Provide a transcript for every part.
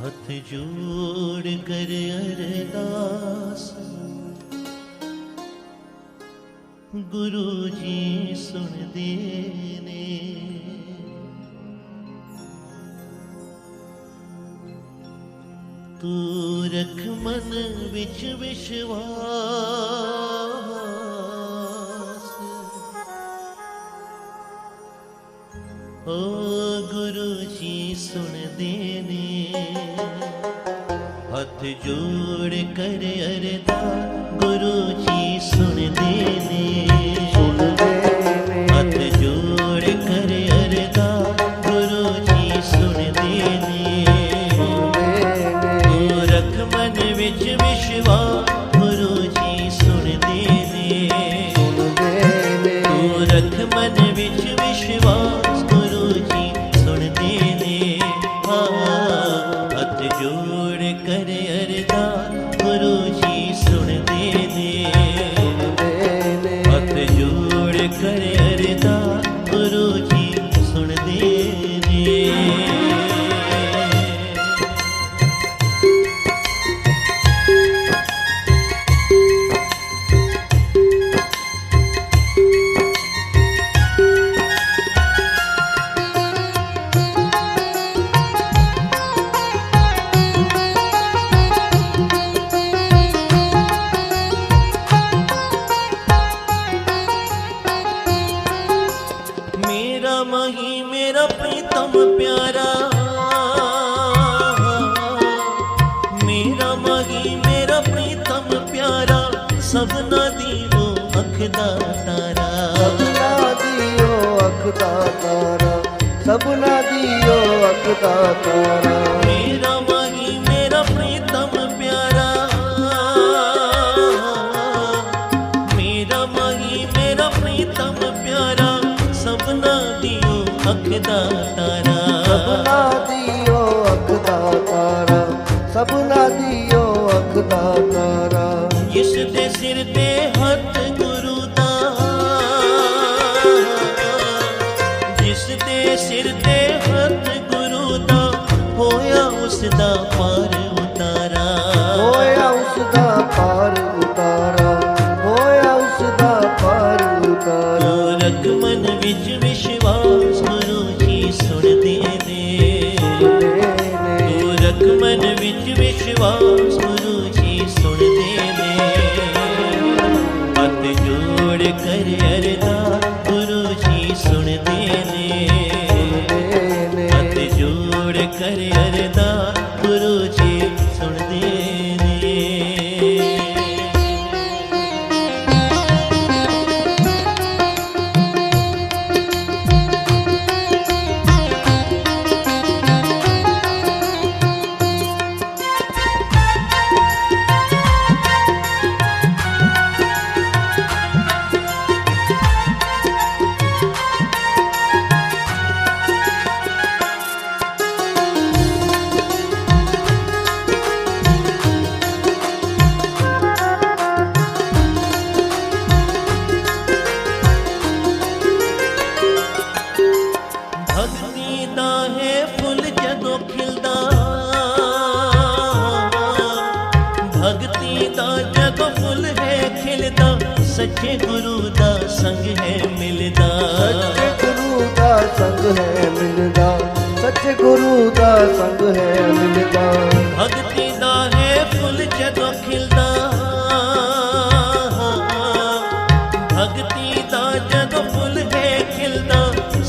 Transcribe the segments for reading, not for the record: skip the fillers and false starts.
हाथ जोड़ कर अरदास गुरु जी सुन देने। तू रख मन विच विश्वास, ओ गुरु जी सुन देने। हाथ जोड़ कर अरदास गुरु जी सुन देने। हाथ जोड़ कर अरदास गुरु जी सुन देने। तू रख मन विच विश्वास गुरु जी सुन देने। तू रख मन विच विश्वास गुरु जी सुन देने। हाथ जोड़ कर अरदास गुरु जी सुन देने। हाथ जोड़ कर अरदास गुरु जी सुन देने। मेरा माही मेरा प्रीतम प्यारा, मेरा माही मेरा प्रीतम प्यारा, सबना दियो अख दा तारा। सबना दियो अख दा तारा, सबना दियो अख दा तारा। मेरा माही मेरा प्रीतम प्यारा, मेरा माही मेरा प्रीतम प्यारा, सबना दियो अख दा तारा। सबना दियो अख दा तारा, सबना दियो अख दा तारा। जिस दे सिर ते हथ गुरु दा, जिस दे सिर ते हथ गुरु दा, होया उसदा पार उतारा। होया उसदा पार उतारा, होया उसदा पार उतारा। तू रख मन विच विश्वास गुरु जी सुन देने। तू रख मन विच विश्वास गुरु जी सुन देने। हाथ जोड़ कर अरदास गुरु जी सुन देने। हाथ जोड़ कर अरदास गुरु जी सुन देने। भगती दा है फुल जदों खिलदा, भगती दा जदों फुल है खिलदा, सच्चे गुरु दा संग है मिलदा। सच्चे गुरु दा संग है मिलदा, सच्चे गुरु दा संग है मिलदा। भगती दा है फुल जदों खिलदा, भगती दा जदों फुल है खिलदा,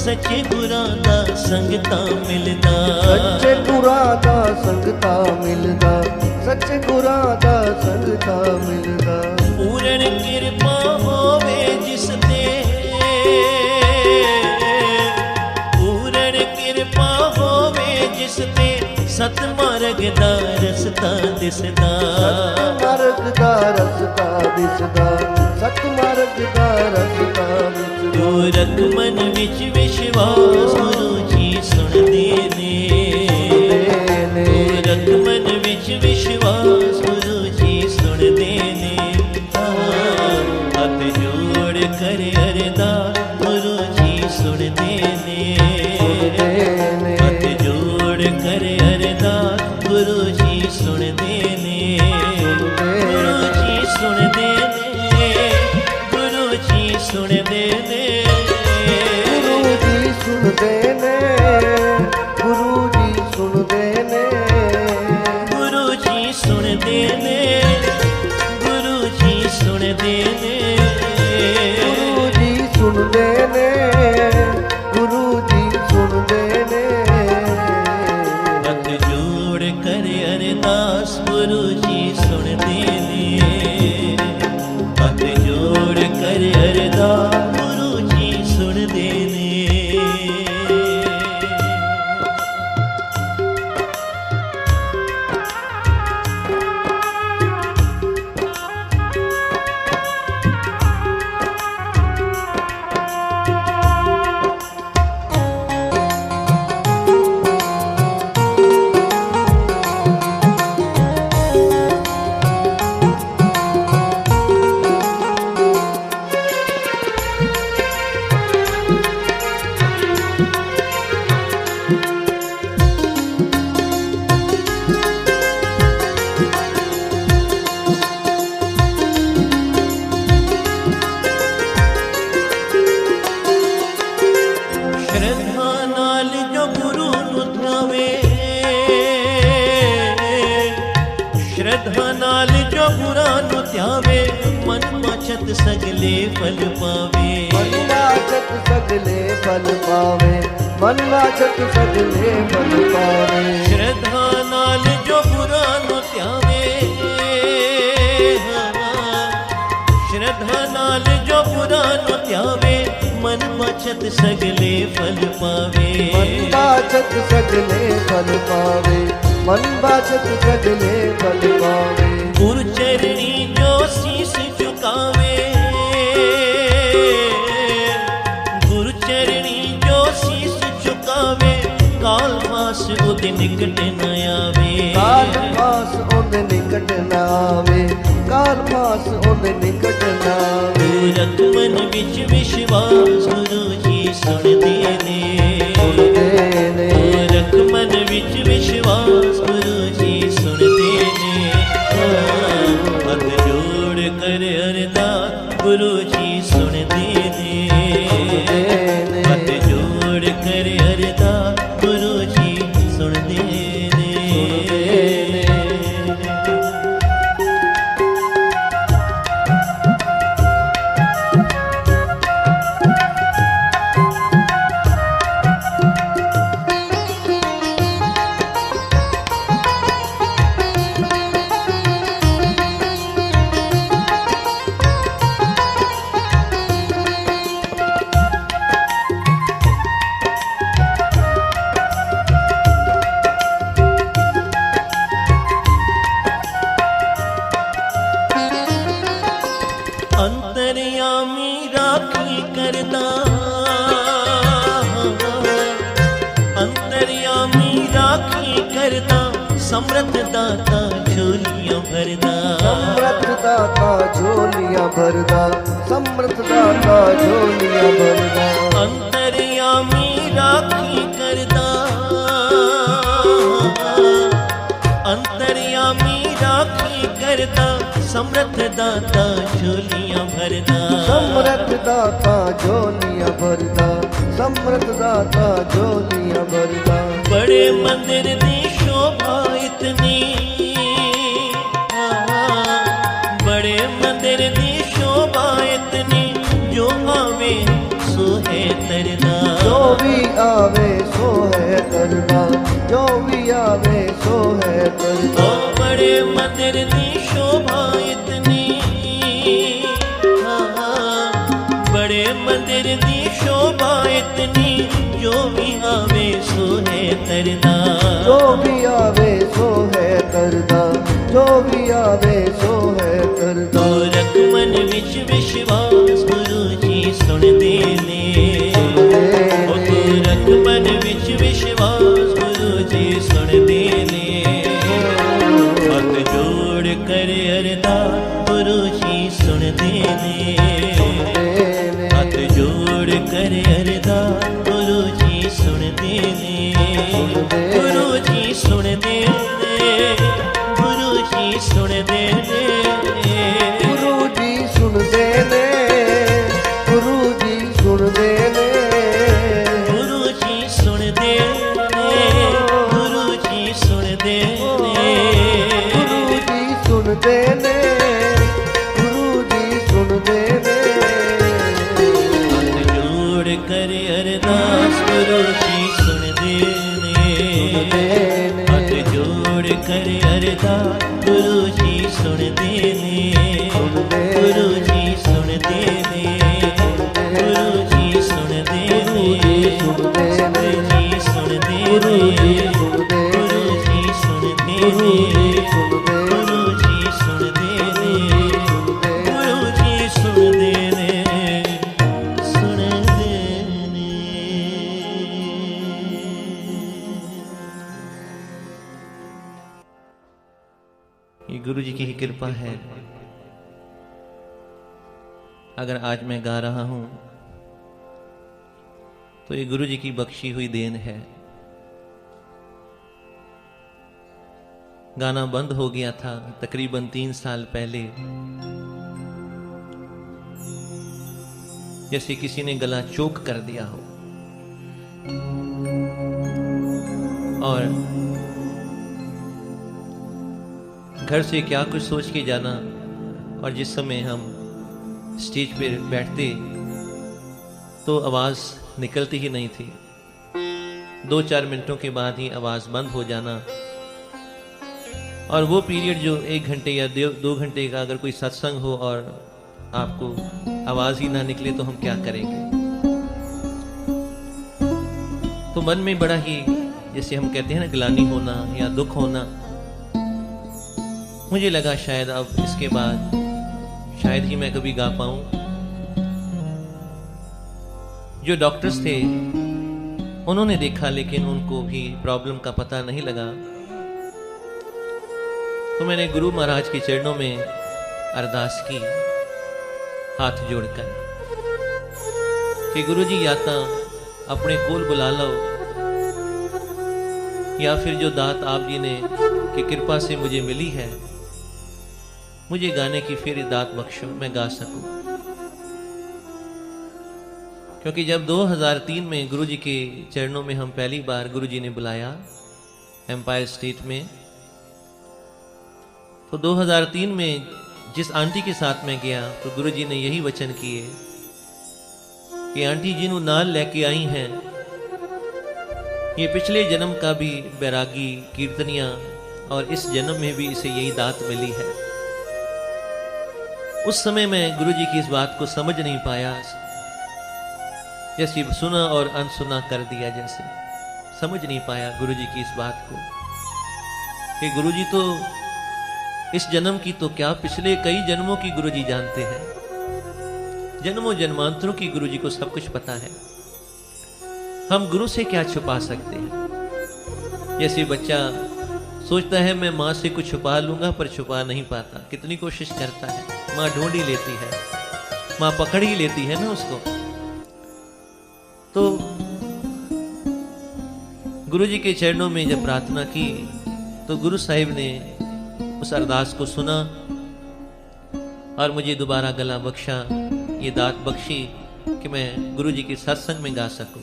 सच्चे गुरां दा संगता मिलदा। सच्चे गुरां दा संगता मिलदा, सच्चे गुरां दा संगता मिलदा। पूर्ण कृपा होवे जिस ते, पूर्ण कृपा होवे जिस ते, सतमार्ग दा रस्ता दिसदा। सतमार्ग दा रस्ता दिसदा, सतमार्ग दा रस्ता दिसदा। तू रख मन विच विश्वास गुरु जी सुन देने। तू रख मन विच विश्वास गुरु जी सुन देने। हाथ जोड़ कर अरदास गुरु जी सुन देने। हाथ जोड़ कर अरदास गुरु ਸੁਣਦੇ ਨੇ ਗੁਰੂ ਜੀ ਸੁਣਦੇ ਨੇ ਗੁਰੂ ਜੀ ਸੁਣਦੇ ਨੇ ਗੁਰੂ ਜੀ ਸੁਣਦੇ ਨੇ ਗੁਰੂ ਜੀ ਸੁਣਦੇ ਨੇ ਗੁਰੂ ਜੀ ਸੁਣਦੇ ਨੇ ਹੱਥ ਜੋੜ ਕਰ ਅਰਦਾਸ ਗੁਰੂ ਜੀ ਸੁਣਦੇ ਨੇ ਹੱਥ ਜੋੜ ਕਰ ਅਰਦਾਸ ਗੁਰੂ ਜੀ ਸੁਣਦੇ ਨੇ ਸ਼ਰਧਾ ਨਾਲ ਜੋ ਗੁਰੂ ਨੂੰ ਧਿਆਵੇ ਸ਼ਰਧਾ ਨਾਲ ਜੋ ਗੁਰਾਂ ਨੂੰ ਧਿਆਵੇ ਮਨ ਮਚਤ ਸਗਲੇ ਫਲ ਪਾਵੇ ਮਨ ਵਾਚਕ ਸਗਲੇ ਫਲ ਪਾਵੇ ਮਨ ਵਾਚਕ ਸਗਲੇ ਫਲ ਪਾਵੇ ਸ਼ਰਧਾ ਨਾਲ ਜੋ ਗੁਰਾਂ ਨੂੰ ਧਿਆਵੇ ਸ਼ਰਧਾ ਨਾਲ ਜੋ ਗੁਰਾਂ ਨੂੰ ਧਿਆਵੇ ਮਨ ਮਚਤ ਸਗਲੇ ਫਲ ਪਾਵੇ ਮਨ ਵਾਚਕ ਸਗਲੇ ਫਲ ਪਾਵੇ ਮਨ ਵਾਚਕ ਸਗਲੇ ਫਲ ਪਾਵੇ ਗੁਰ ਚਰਣੀ ਜੋ ਸੀਸ ਝੁਕਾਵੇ ਗੁਰ ਚਰਣੀ ਜੋ ਸੀਸ ਝੁਕਾਵੇ ਕਾਲ ਮਾਸ ਉਹਦੇ ਨਿਕਟ ਨ ਆਵੇ ਕਾਲ ਮਾਸ ਉਹਦੇ ਨਿਕਟ ਨਾ ਆਵੇ ਕਾਲ ਮਾਸ ਉਹਦੇ ਨਿਕਟ ਨਾ ਆਵੇ ਰਖ ਮਨ ਵਿੱਚ ਵਿਸ਼ਵਾਸ ਗੁਰੂ ਜੀ ਸੁਣਦੇ ਨੇ ਸੁਣਦੇ ਨੇ ਰਖ ਮਨ ਵਿੱਚ ਵਿਸ਼ਵਾਸ ਗੁਰੂ ਜੀ ਸੁਣਦੇ ਨੇ ਹੱਥ ਜੋੜ ਕਰ ਅਰਦਾਸ ਗੁਰੂ ਜੀ ਸੁਣਦੇ ਨੇ ਹੱਥ ਜੋੜ ਕਰ ਅਰਦਾਸ ਗੁਰੂ ਜੀ ਸੁਣਦੇ ਨੇ ਅੰਤਰਯਾਮੀ ਰਾਖੀ ਕਰਦਾ ਅੰਤਰਯਾਮੀ ਰਾਖੀ ਕਰਦਾ ਸਮਰਥ ਦਾਤਾ ਝੋਲੀਆਂ ਭਰਦਾ ਸਮਰਥ ਦਾਤਾ ਝੋਲੀਆਂ ਭਰਦਾ ਸਮਰਥ ਦਾਤਾ ਝੋਲੀਆਂ ਭਰਦਾ ਅੰਤਰਯਾਮੀ ਰਾਖੀ ਕਰਦਾ ਅੰਤਰਯਾਮੀ ਰਾਖੀ ਕਰਦਾ ਸਮਰਥ ਦਾਤਾ ਝੋਲੀਆਂ ਭਰਦਾ ਸਮਰਥ ਦਾਤਾ ਝੋਲੀਆਂ ਭਰਦਾ ਸਮਰਥ ਦਾਤਾ ਝੋਲੀਆਂ ਭਰਦਾ ਬੜੇ ਮੰਦਿਰ ਦੀ ਸ਼ੋਭਾ ਇਤਨੀ ਬੜੇ ਮੰਦਿਰ ਦੀ ਸ਼ੋਭਾ ਇਤਨੀ ਜੋ ਆਵੇ ਸੋ ਹੈ ਤਰਦਾ ਜੋ ਵੀ ਆਵੇ ਸੋ ਹੈ ਕਰਦਾ ਜੋ ਵੀ ਆਵੇ ਸੋ ਹੈ ਕਰਦਾ ਓ ਬੜੇ ਮੰਦਿਰ ਦੀ ਸ਼ੋਭਾ ਇਤਨੀ ਬੜੇ ਮੰਦਿਰ ਦੀ ਸ਼ੋਭਾ ਇਤਨੀ ਜੋ ਵੀ ਆਵੇ ਸੋ ਹੈ ਤਰਦਾ ਜੋ ਵੀ ਆਵੇ ਸੋ ਹੈ ਕਰਦਾ ਜੋ ਵੀ ਆਵੇ ਸੋ ਹੈ ਕਰਦਾ ਰਖ ਮਨ ਵਿੱਚ ਵਿਸ਼ਵਾਸ ਗੁਰੂ ਜੀ ਸੁਣਦੇ ਨੇ ਉਹ ਰਖ ਮਨ ਵਿੱਚ ਵਿਸ਼ਵਾਸ ਗੁਰੂ ਜੀ ਸੁਣਦੇ ਨੇ ਹੱਥ ਜੋੜ ਕਰ ਅਰਦਾਸ ਗੁਰੂ ਜੀ ਸੁਣਦੇ ਨੇ ਹੱਥ ਜੋੜ ਕਰ ਅਰਦਾਸ ਗੁਰੂ ਜੀ ਸੁਣਦੇ ਨੇ ਗੁਰੂ ਜੀ ਸੁਣਦੇ ਨੇ ਗੁਰੂ ਜੀ ਸੁਣਦੇ ਨੇ ਗੁਰੂ ਜੀ ਸੁਣਦੇ ਨੇ ਗੁਰੂ ਜੀ ਸੁਣਦੇ ਨੇ ਗੁਰੂ ਜੀ कर अरदास गुरु जी सुनते ने, गुरु जी सुनते ने, गुरु जी सुनते ने, गुरु जी सुनते ने, गुरु जी सुनते ने, गुरु जी सुनते ने, गुरु जी सुनते ने, सुनते ने। ये गुरु जी की ही कृपा है। अगर आज मैं गा रहा हूं तो ये गुरु जी की बख्शी हुई देन है। गाना बंद हो गया था तकरीबन 3 साल पहले, जैसे किसी ने गला चोक कर दिया हो। और घर से क्या कुछ सोच के जाना, और जिस समय हम स्टेज पे बैठते तो आवाज निकलती ही नहीं थी। 2-4 मिनटों के बाद ही आवाज बंद हो जाना। और वो पीरियड जो 1 घंटे या 2 घंटे का अगर कोई सत्संग हो और आपको आवाज ही ना निकले तो हम क्या करेंगे। तो मन में बड़ा ही, जैसे हम कहते हैं ना, ग्लानि होना या दुख होना। मुझे लगा शायद अब इसके बाद शायद ही मैं कभी गा पाऊं। जो डॉक्टर्स थे उन्होंने देखा, लेकिन उनको भी प्रॉब्लम का पता नहीं लगा। तो मैंने गुरु महाराज के चरणों में अरदास की, हाथ जोड़कर, कि गुरु जी या तो अपने कोल बुला लो, या फिर जो दात आप जी ने की कृपा से मुझे मिली है, मुझे गाने की फिर दात बख्शो, मैं गा सकूं। क्योंकि जब 2003 में गुरु जी के चरणों में हम पहली बार गुरु जी ने बुलाया एम्पायर स्टेट में, तो 2003 में जिस आंटी के साथ मैं गया तो गुरु जी ने यही वचन किए कि आंटी जी नू नाल लेके आई हैं, ये पिछले जन्म का भी बैरागी कीर्तनिया और इस जन्म में भी इसे यही दात मिली है। उस समय मैं गुरु जी की इस बात को समझ नहीं पाया, जैसे सुना और अनसुना कर दिया, जैसे समझ नहीं पाया गुरु जी की इस बात को कि गुरु जी तो इस जन्म की तो क्या, पिछले कई जन्मों की गुरु जी जानते हैं। जन्मों जन्मांतरों की गुरु जी को सब कुछ पता है। हम गुरु से क्या छुपा सकते हैं। जैसे बच्चा सोचता है मैं माँ से कुछ छुपा लूंगा, पर छुपा नहीं पाता, कितनी कोशिश करता है, माँ ढूंढ ही लेती है, माँ पकड़ ही लेती है ना उसको। तो गुरु जी के चरणों में जब प्रार्थना की तो गुरु साहिब ने उस अरदास को सुना और मुझे दोबारा गला बख्शा, ये दात बख्शी कि मैं गुरु जी के सत्संग में गा सकूं।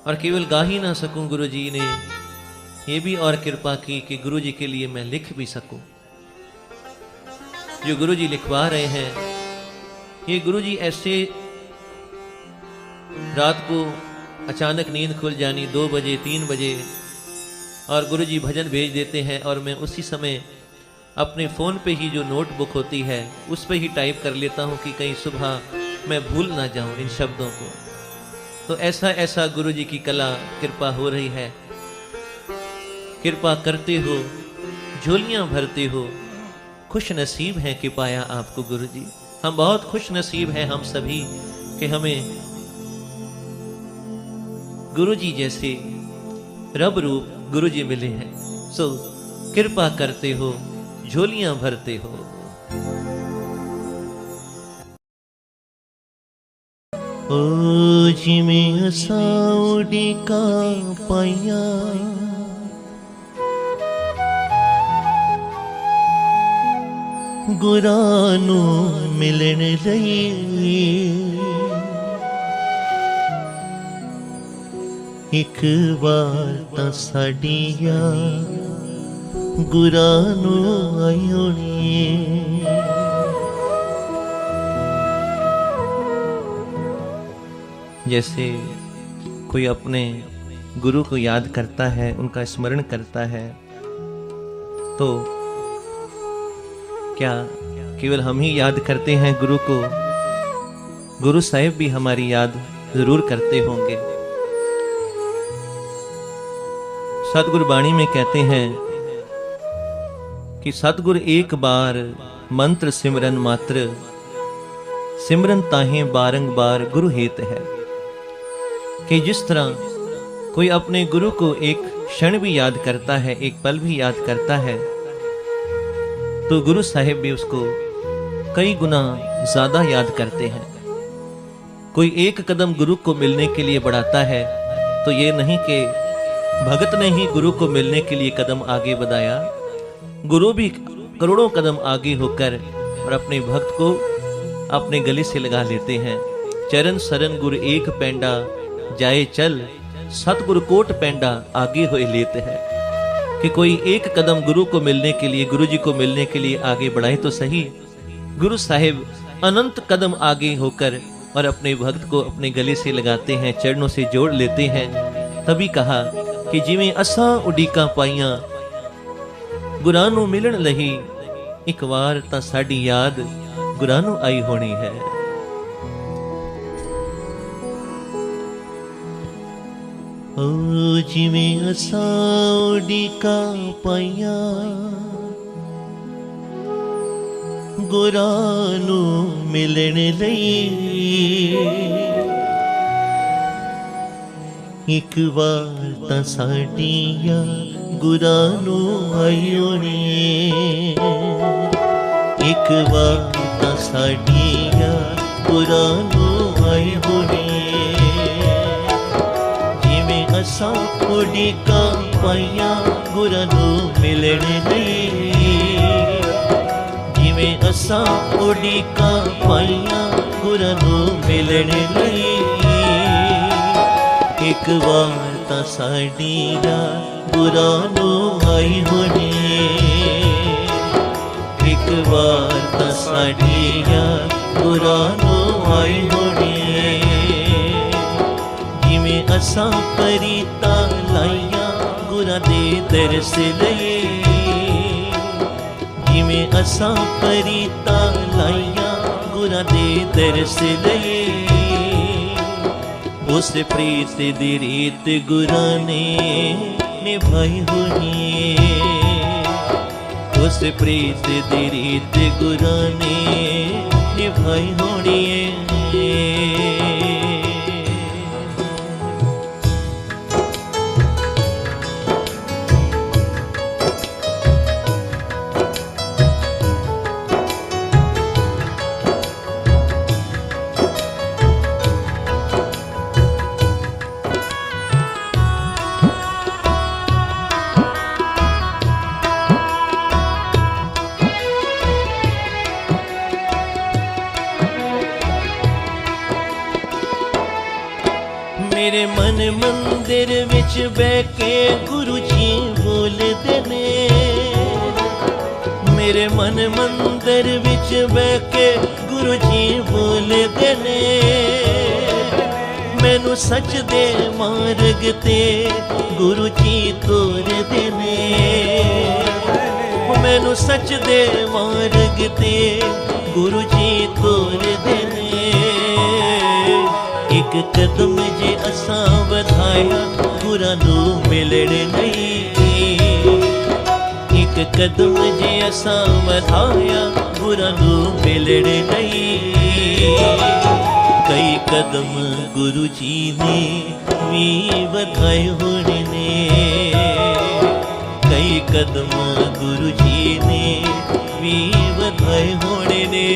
और केवल गा ही ना सकूं, गुरु जी ने ये भी और कृपा की कि गुरु जी के लिए मैं लिख भी सकूं। जो गुरु जी लिखवा रहे हैं, ये गुरु जी ऐसे रात को अचानक नींद खुल जानी 2 बजे 3 बजे, और गुरु जी भजन भेज देते हैं और मैं उसी समय अपने फ़ोन पे ही जो नोटबुक होती है उस पे ही टाइप कर लेता हूँ कि कहीं सुबह मैं भूल ना जाऊँ इन शब्दों को। तो ऐसा ऐसा गुरु जी की कला कृपा हो रही है। कृपा करते हो, झोलियाँ भरते हो, खुश नसीब हैं कि पाया आपको गुरु जी। हम बहुत खुश नसीब हैं हम सभी कि हमें गुरु जी जैसे रब रूप गुरु जी मिले हैं। सो कृपा करते हो, झोलियां भरते हो। ओ जिमें असाउडी का पाया गुरानू मिलन लई, एक बार तां साडी याद गुरानू आई होनी। जैसे कोई अपने गुरु को याद करता है, उनका स्मरण करता है, तो क्या केवल हम ही याद करते हैं गुरु को? गुरु साहिब भी हमारी याद जरूर करते होंगे। सतगुरु बाणी में कहते हैं कि सतगुरु एक बार मंत्र सिमरन मात्र, सिमरन ताहे बारंबार गुरु हेत है। कि जिस तरह कोई अपने गुरु को एक क्षण भी याद करता है, एक पल भी याद करता है, तो गुरु साहिब भी उसको कई गुना ज्यादा याद करते हैं। कोई एक कदम गुरु को मिलने के लिए बढ़ाता है तो ये नहीं कि भगत ने ही गुरु को मिलने के लिए कदम आगे बढ़ाया, गुरु भी करोड़ों कदम आगे होकर और अपने भक्त को अपने गले से लगा लेते हैं। चरण सरन गुरु एक पैंडा जाए चल, सतगुरु कोट पैंडा आगे हुए लेते हैं। कि कोई एक कदम गुरु को मिलने के लिए, गुरु जी को मिलने के लिए आगे बढ़ाए तो सही, गुरु साहिब अनंत कदम आगे होकर और अपने भक्त को अपने गले से लगाते हैं, चरणों से जोड़ लेते हैं। तभी कहा कि जिवें असां उडीका पाइयां गुरां नूं मिलन लही, एक बार तां साडी याद गुरां नूं आई होनी है। ओ जिवें असां उडीका पाइयां गुरां नूं मिलन लई, एक बार तां साडी याद गुरां नूं आई होनी, एक बार तां साडी याद गुरां नूं आई होनी। जिवें असां उडीका पाइयां गुरां नूं मिलन लई, जिवें असां उडीका पाइयां गुरां नूं मिलन लई, एक बार तां साडी याद गुरां नूं आई होनी, एक बार तां साडी याद गुरां नूं आई होनी। जिवें असां परीतां लाइयां गुरां दे दरस लई, जिवें असां परीतां लाइयां गुरां दे दरस लई, उस प्रीत दी रीत गुरां ने निभाई होनी, उस प्रीत दी रीत गुरां ने निभाई होनी। मेरे मन मंदिर विच बह के गुरु जी बोलदे ने, मेरे मन मंदिर विच बह के गुरु जी बोलदे ने, मैनू सच दे मार्ग ते गुरु जी तोरदे ने, मैनू सच दे मार्ग ते गुरु जी तोरदे ने। एक कदम जे असां वधाया गुरां नूं मिलण लई, एक कदम जे असां वधाया गुरां नूं मिलण लई, कई कदम गुरु जी ने भी वधाए होने ने, कई कदम गुरु जी ने भी वधाए होने ने।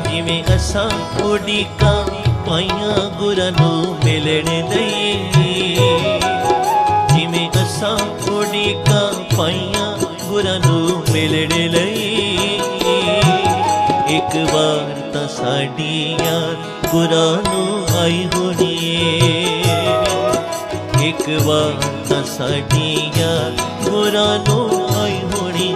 जिवें असां उडीका पाइयां गुरां नूं मिलण लई, जिवें असां उडीका पाइयां गुरां नूं मिलण लई, एक बार तां साडी याद गुरां नूं आई होनी, एक बार तां साडी याद गुरां नूं आई होनी।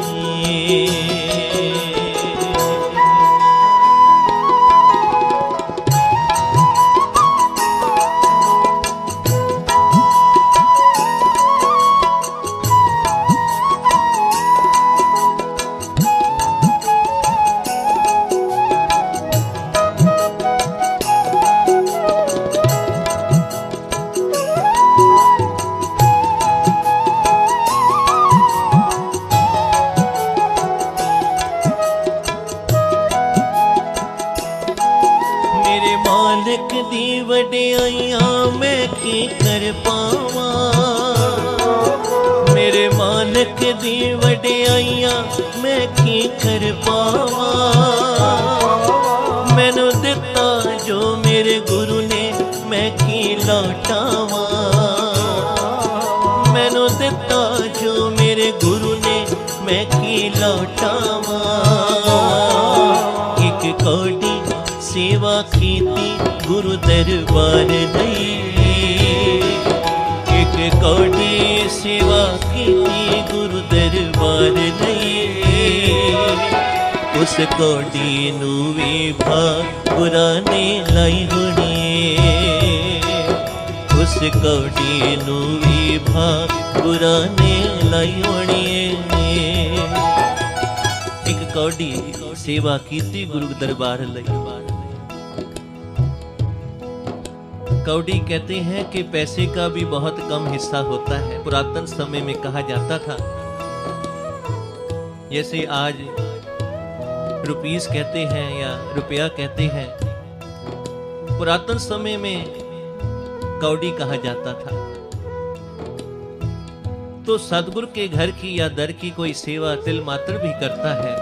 कर पावा, मेरे मालिक दी वडियाइयां मैं की कर पावा। मैनू दिता जो मेरे गुरु ने मैं की लौटावा, मैनू दिता जो मेरे गुरु ने मैं की लौटावा। एक कौड़ी सेवा कीती गुरु दरबार दई, एक कौड़ी सेवा कीती गुरु दरबार दई। उस कौड़ी नू वी भागुरा ने लाई होनी, उस कौड़ी नू वी भागुरा ने लाई होनी। एक कौड़ी सेवा कीती गुरु दरबार लई। कौड़ी कहते हैं कि पैसे का भी बहुत कम हिस्सा होता है। पुरातन समय में कहा जाता था, जैसे आज रुपीस कहते हैं या रुपया कहते हैं, पुरातन समय में कौड़ी कहा जाता था। तो सतगुरु के घर की या दर की कोई सेवा तिल मात्र भी करता है।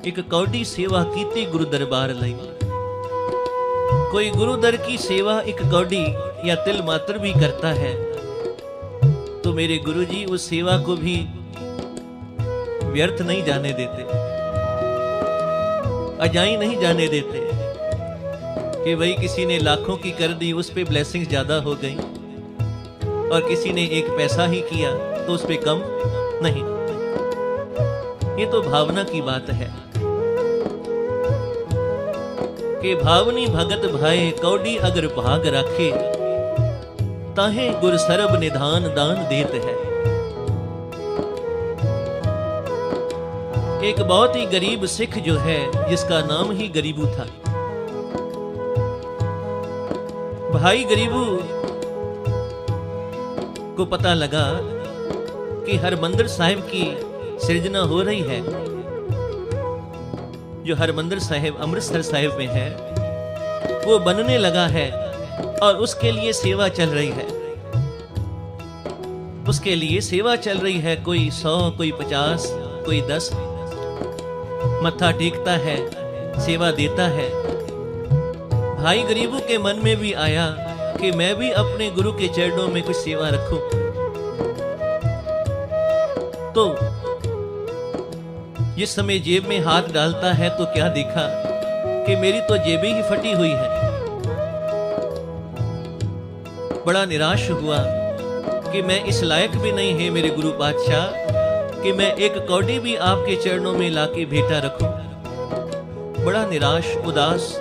एक कौड़ी सेवा कीती गुरु दरबार लई। कोई गुरु दर की सेवा एक कौड़ी या तिल मात्र भी करता है तो मेरे गुरु जी उस सेवा को भी व्यर्थ नहीं जाने देते, अजाई नहीं जाने देते कि भाई किसी ने लाखों की कर दी, उस पे ब्लेसिंग्स ज्यादा हो गई, और किसी ने एक पैसा ही किया तो उस पे कम नहीं। ये तो भावना की बात है कि भावनी भगत भाए कौड़ी अगर भाग राखे, ताहे गुर सरब निधान दान देत है। एक बहुत ही गरीब सिख जो है, जिसका नाम ही गरीबू था, भाई गरीबू को पता लगा कि हरमंदिर साहिब की सृजना हो रही है, जो हरमंदिर साहिब अमृतसर साहिब में है, वो बनने लगा है और उसके लिए सेवा चल रही है। उसके लिए सेवा चल रही है, कोई 100, कोई 50, कोई 10 मत्था टेकता है, सेवा देता है। भाई गरीबू के मन में भी आया कि मैं भी अपने गुरु के चरणों में कुछ सेवा रखूं। तो जिस समय जेब में हाथ डालता है तो क्या देखा कि मेरी तो जेबें ही फटी हुई है। बड़ा निराश हुआ कि मैं इस लायक भी नहीं है मेरे गुरु पातशाह कि मैं एक कौड़ी भी आपके चरणों में लाके भेंटा रखूं। बड़ा निराश उदास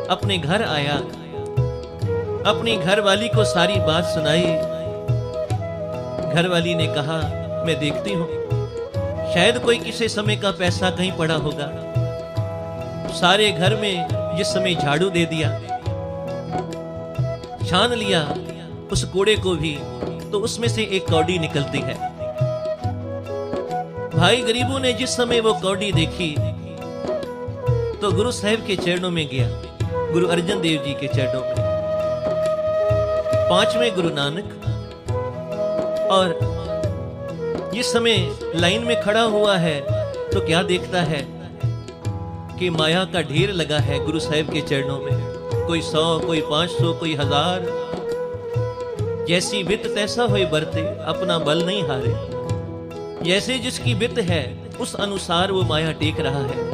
अपने घर आया, अपनी घरवाली को सारी बात सुनाई। घरवाली ने कहा मैं देखती हूं, शायद कोई किसी समय का पैसा कहीं पड़ा होगा। सारे घर में जिस समय झाड़ू दे दिया, छान लिया उस कूड़े को भी, तो उसमें से एक कौड़ी निकलती है। भाई गरीबों ने जिस समय वो कौड़ी देखी तो गुरु साहिब के चरणों में गया, गुरु अर्जन देव जी के चरणों में, 5वें गुरु नानक। और जिस समय लाइन में खड़ा हुआ है तो क्या देखता है कि माया का ढेर लगा है गुरु साहिब के चरणों में। कोई 100, कोई 500, कोई 1000। जैसी बित तैसा होए बरते, अपना बल नहीं हारे। जैसे जिसकी बित है उस अनुसार वो माया टेक रहा है।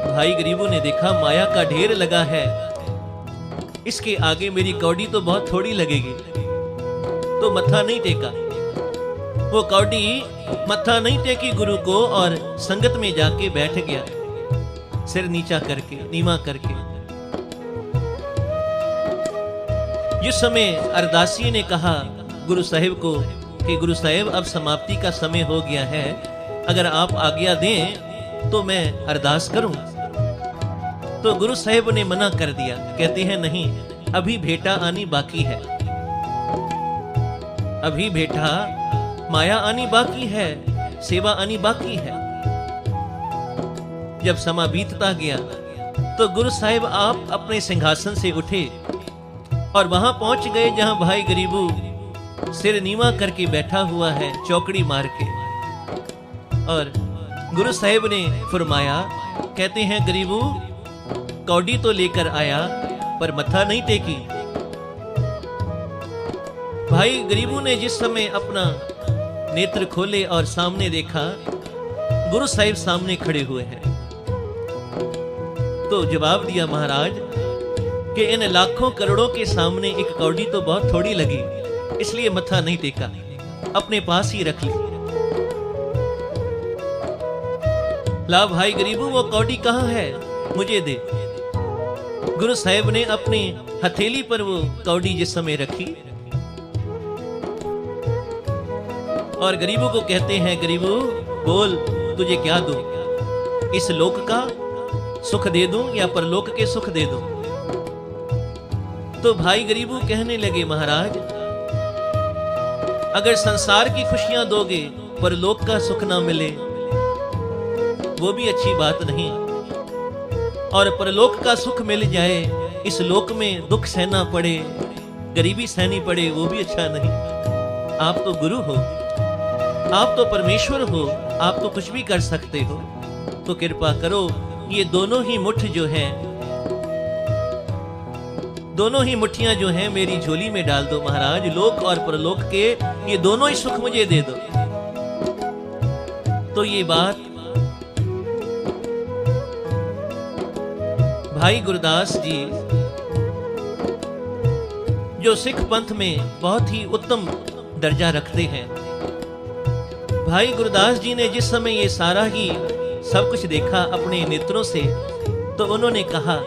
भाई गरीबों ने देखा माया का ढेर लगा है, इसके आगे मेरी कौड़ी तो बहुत थोड़ी लगेगी, तो मत्था नहीं टेका। वो कौड़ी मत्था नहीं टेकी गुरु को और संगत में जाके बैठ गया, सिर नीचा करके, नीवा करके। जिस समय अरदासी ने कहा गुरु साहिब को कि गुरु साहिब अब समाप्ति का समय हो गया है, अगर आप आज्ञा दें तो मैं अरदास करूं, तो गुरु साहिब ने मना कर दिया। कहते हैं नहीं, अभी भेंटा आनी बाकी है, अभी भेंटा माया आनी बाकी है, सेवा आनी बाकी है। जब समा बीतता गया तो गुरु साहिब आप अपने सिंहासन से उठे और वहां पहुंच गए जहां भाई गरीबू सिर नीवा करके बैठा हुआ है चौकड़ी मार के। और गुरु साहिब ने फरमाया, कहते हैं गरीबू कौड़ी तो लेकर आया पर मत्था नहीं टेकी। भाई गरीबू ने जिस समय अपना नेत्र खोले और सामने देखा गुरु साहिब सामने खड़े हुए हैं, तो जवाब दिया महाराज कि इन लाखों करोड़ों के सामने एक कौड़ी तो बहुत थोड़ी लगी, इसलिए मत्था नहीं टेका, अपने पास ही रख ली। ला भाई गरीबू वो कौड़ी कहां है, मुझे दे। गुरु साहिब ने अपनी हथेली पर वो कौड़ी जिस समय रखी और गरीबू को कहते हैं, गरीबू बोल तुझे क्या दूं, इस लोक का सुख दे दूं या परलोक के सुख दे दूं। तो भाई गरीबू कहने लगे, महाराज अगर संसार की खुशियां दोगे परलोक का सुख ना मिले वो भी अच्छी बात नहीं, और परलोक का सुख मिल जाए इस लोक में दुख सहना पड़े, गरीबी सहनी पड़े, वो भी अच्छा नहीं। आप तो गुरु हो, आप तो परमेश्वर हो, आप तो कुछ भी कर सकते हो, तो कृपा करो ये दोनों ही मुट्ठ जो है, दोनों ही मुट्ठियां जो हैं मेरी झोली में डाल दो महाराज, लोक और परलोक के ये दोनों ही सुख मुझे दे दो। तो ये बात भाई गुरदास जी जो सिख पंथ में बहुत ही उत्तम दर्जा रखते हैं, भाई गुरदास जी ने जिस समय ये सारा ही सब कुछ देखा अपने नेत्रों से, तो उन्होंने कहा,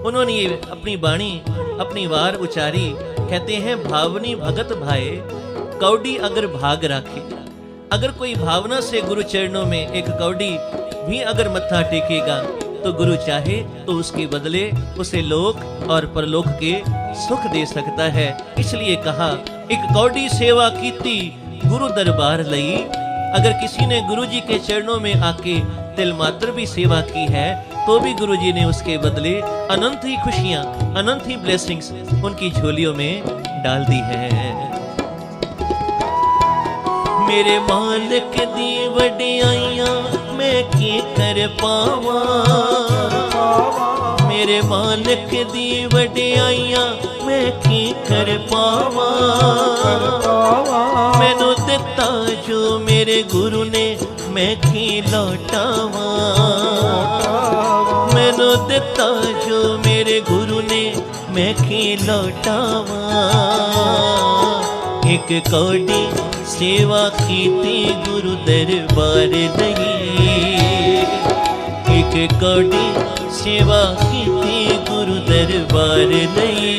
उन्होंने ये अपनी वाणी अपनी वार उचारी, कहते हैं भावनी भगत भाए कौड़ी अगर भाग राखे। अगर कोई भावना से गुरु चरणों में एक कौड़ी भी अगर मत्था टेकेगा तो गुरु चाहे तो उसके बदले उसे लोक और परलोक के सुख दे सकता है। इसलिए कहा एक कौड़ी सेवा कीती गुरु दरबार लई। अगर किसी ने गुरु जी के चरणों में आके तिल मात्र भी सेवा की है तो भी गुरु जी ने उसके बदले अनंत ही खुशियां, अनंत ही ब्लेसिंग्स उनकी झोलियों में डाल दी है। मेरे मालिक दी वडियाइयां मैं की कर पावा, मेरे मालिक दी वडियाइयां मैं की कर पावा। मैनू दिता जो मेरे गुरु ने मैं की लौटावा, मैनू दिता जो मेरे गुरु ने मैं की लौटावा। एक कौड़ी सेवा कीती गुरु दरबार लई, एक कौड़ी सेवा कीती गुरु दरबार लई।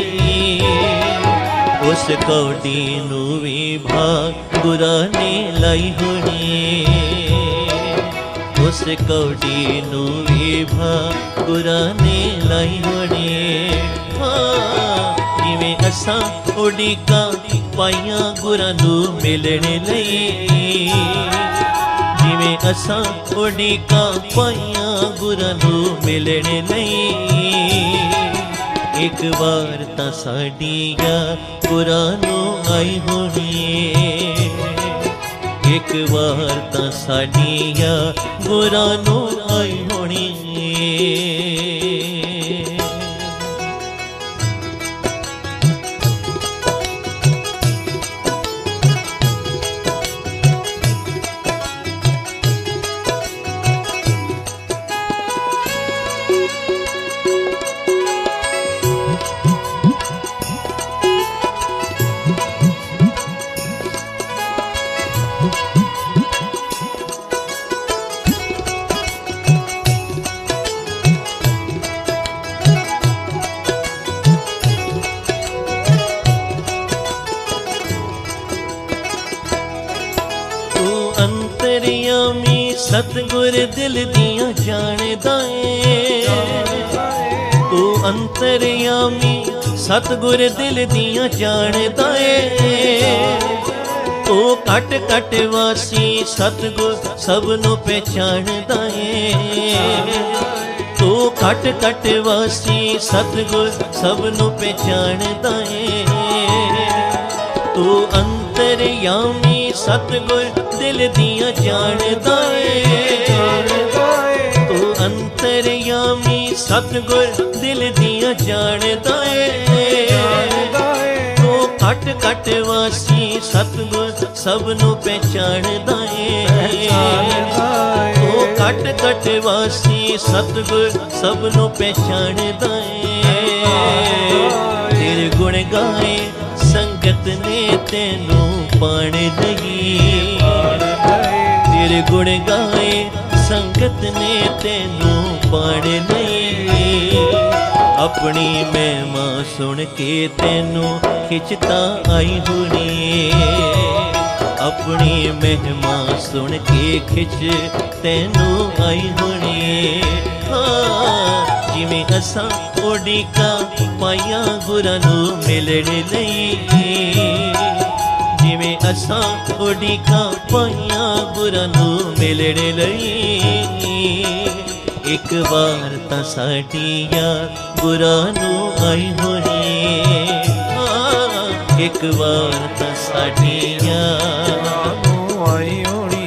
उस कौड़ी नू भी भाग गुरा ने लाई होनी, उस कौड़ी नू भी भाग गुरा ने लाई होनी। जिवें असां उड़ीका पाइयां गुरां नू मिलने लई, जिवें असां उड़ीका पाइयां गुरां नू मिलने लई। एक बार तां साडिया गुरां नू आई होनी, एक बार तां साडिया गुरां नू आई होनी। सतगुर दिल दियां जानदा है, तू अंतरयामी सतगुर दिल दियां जानदा है। तू कट कट वासी सतगुर सब नू पहचानदा है, तू ਤੂੰ ਘਟ ਘਟ ਵਾਸੀ ਸਤਿਗੁਰ ਸਭ ਨੂੰ ਪਹਿਚਾਣਦਾ ਏ ਤੂੰ ਅੰਤਰਯਾਮੀ ਸਤਿਗੁਰ ਦਿਲ ਦੀਆਂ ਜਾਣਦਾ ਏ ਤੂੰ ਅੰਤਰਯਾਮੀ ਸਤਿਗੁਰ ਦਿਲ ਦੀਆਂ ਜਾਣਦਾ ਏ ਤੂੰ ਘਟ ਘਟ ਵਾਸੀ ਸਤਿਗੁਰ ਸਭ ਨੂੰ ਪਹਿਚਾਣਦਾ ਏ ਤੂੰ ਘਟ ਘਟ ਵਾਸੀ ਸਤਿਗੁਰ ਸਭ ਨੂੰ ਪਹਿਚਾਣਦਾ ਏ ਤੇਰੇ ਗੁਣ ਗਾਏ ਸੰਗਤ ਨੇ ਤੈਨੂੰ ਪਾਣ ਲਈ ਤੇਰੇ ਗੁਣ ਗਾਏ ਸੰਗਤ ਨੇ ਤੈਨੂੰ ਪਾਣ ਲਈ ਆਪਣੀ ਮਹਿਮਾ ਸੁਣ ਕੇ ਤੈਨੂੰ ਖਿੱਚਤਾ ਆਈ ਹੋਣੀ ਆਪਣੀ ਮਹਿਮਾ ਸੁਣ ਕੇ ਖਿੱਚ ਤੈਨੂੰ ਆਈ ਹੋਣੀ ਜਿਵੇਂ ਅਸਾਂ ਉਡੀਕਾਂ ਪਾਈਆਂ ਗੁਰਾਂ ਨੂੰ ਮਿਲਣ ਲਈ ਜਿਵੇਂ ਅਸਾਂ ਉਡੀਕਾਂ ਪਾਈਆਂ ਗੁਰਾਂ ਨੂੰ ਮਿਲਣ ਲਈ ਇੱਕ ਵਾਰ ਤਾਂ ਸਾਡੀ ਯਾਦ ਗੁਰਾਂ ਨੂੰ ਆਈ ਹੋਣੀ ਇੱਕ ਵਾਰ ਤਾਂ ਸਾਡੀ ਯਾਦ ਨੂੰ ਆਈ ਹੋਣੀ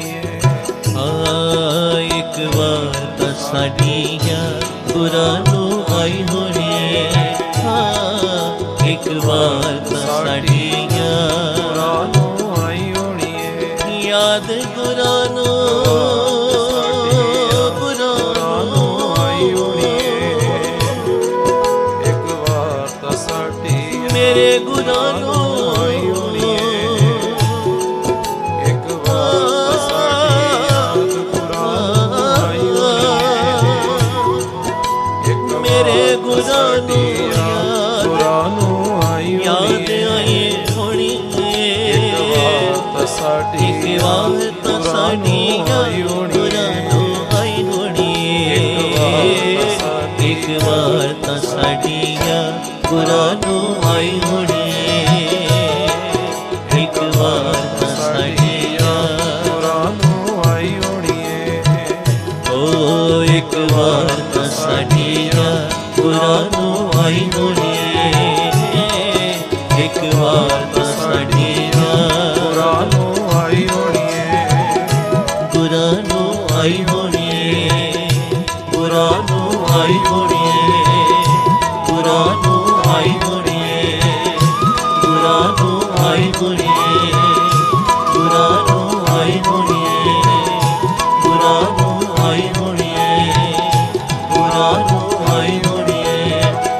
ਇੱਕ ਵਾਰ ਤਾਂ ਸਾਡੀ ਯਾਦ ਗੁਰਾਂ ਨੂੰ ਆਈ ਹੋਣੀ ਇੱਕ ਵਾਰ ਤਾਂ ਸਾਡੀ ਯਾਦ ਗੁਰਾਂ ਨੂੰ ਆਈ ਹੋਣੀ ਯਾਦ ਗੁਰਾਂ ਨੂੰ ਮੇਰੇ ਗੁਰਾਂ ਨੂੰ ਆਈ ਹੋਣੀ ਇੱਕ ਵਾਰ ਸਾਡੀ ਯਾਦ ਗੁਰਾਂ ਨੂੰ ਆਈ ਹੋਣੀ ਮੇਰੇ ਗੁਰਾਂ ਨੂੰ ਯਾਦ ਗੁਰਾਂ ਨੂੰ ਆਈ ਯਾਦ ਆਈ ਹੋਣੀ ਇੱਕ ਵਾਰ ਸਾਡੀ ਯਾਦ ਆਈ ਹੋਣੀ ਆਈ ਹੋਣੀ ਇੱਕ ਵਾਰ ਤਾਂ ਸਾਡੀ ਯਾਦ ਗੁਰਾਂ ਨੂੰ ਆਈ ਹੋਣੀ ਇੱਕ ਵਾਰ ਤਾਂ ਸਾਡੀ ਯਾਦ ਗੁਰਾਂ ਨੂੰ ਆਈ ਹੋਣੀ ਓ ਇੱਕ ਵਾਰ ਤਾਂ ਸਾਡੀ ਯਾਦ ਗੁਰਾਂ ਨੂੰ ਆਈ ਹੋਣੀ ਇੱਕ ਵਾਰ ਤਾਂ ਸਾਡੀ ਯਾਦ ਗੁਰਾਂ ਨੂੰ ਆਈ ਹੋਣੀ ਗੁਰਾਂ ਨੂੰ ਆਈ ਹੋਣੀ ਗੁਰਾਂ ਨੂੰ ਆਈ ਹੋਣੀ ਗੁਰਾਂ ਨੂੰ ਆਈ ਹੋਣੀ ਗੁਰਾਂ ਨੂੰ ਆਈ ਹੋਣੀ ਗੁਰਾਂ ਨੂੰ ਆਈ ਹੋਣੀ ਗੁਰਾਂ ਨੂੰ ਆਈ ਹੋਣੀ ਗੁਰਾਂ ਨੂੰ ਆਈ ਹੋਣੀ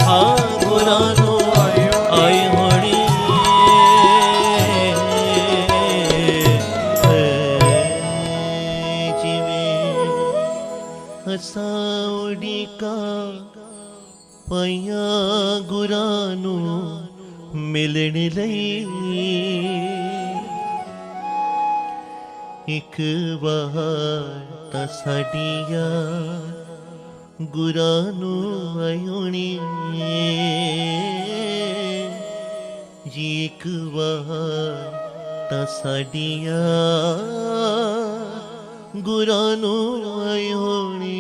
ਹਾਂ ਗੁਰਾਂ ਨੂੰ ਆਈ ਹੋਣੀ ਜਿਵੇਂ ਅਸਾਂ ਉਡੀਕਾਂ ਪਾਈਆਂ ਗੁਰਾਂ ਨੂੰ ਮਿਲਣ ਲਈ ਇੱਕ ਵਾਰ ਤਾਂ ਸਾਡੀ ਯਾਦ ਗੁਰਾਂ ਨੂੰ ਆਈ ਹੋਣੀ ਜੀ ਇੱਕ ਵਾਰ ਤਾਂ ਸਾਡੀ ਯਾਦ ਗੁਰਾਂ ਨੂੰ ਆਈ ਹੋਣੀ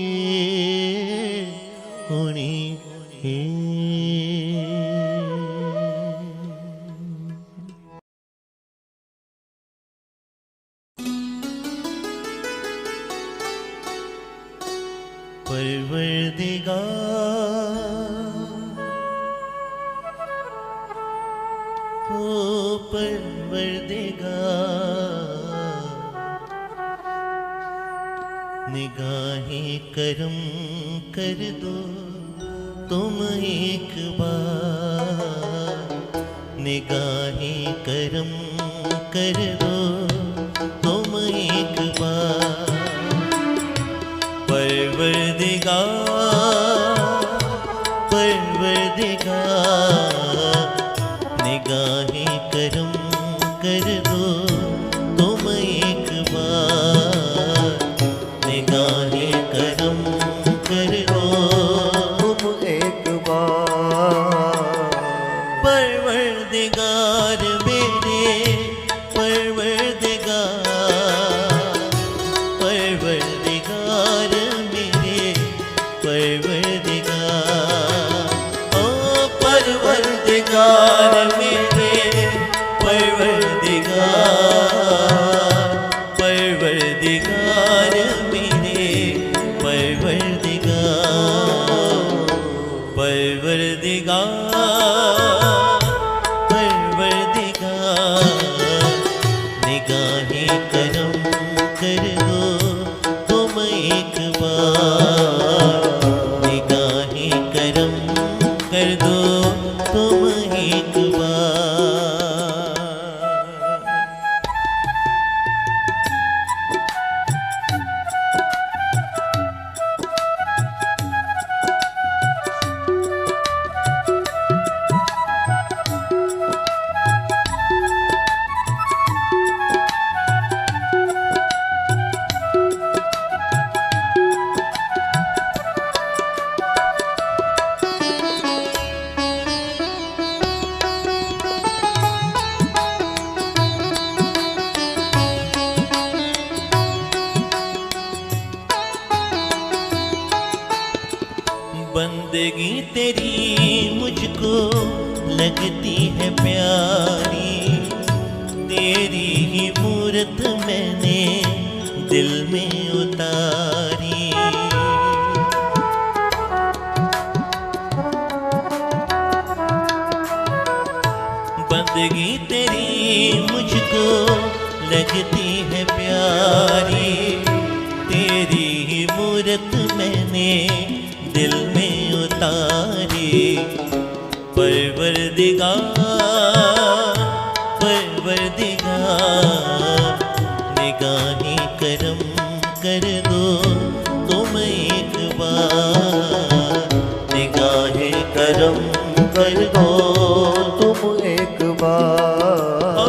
ਹੋਣੀ परवरदिगार ओ परवरदिगार निगाहे करम कर दो तुम एक बार निगाहे करम कर दो तुम एक बार परवरदिगार परवरदिगार निगाहे करम कर दो तुम एक बार निगाहे करम कर दो तुम एक बार परवरदिगार मेरे परवरदिगार परवरदिगार मेरे परवरदिगार बंदगी तेरी मुझको लगती है प्यारी, तेरी ही मूरत मैंने दिल में उतारी। बंदगी तेरी मुझको लगती है प्यारी, तेरी ही मूरत मैंने दिल में उतारी। परवरदिगार परवरदिगार निगाहें करम कर दो तुम एक बार, निगाहें करम कर दो तुम एक बार। ओ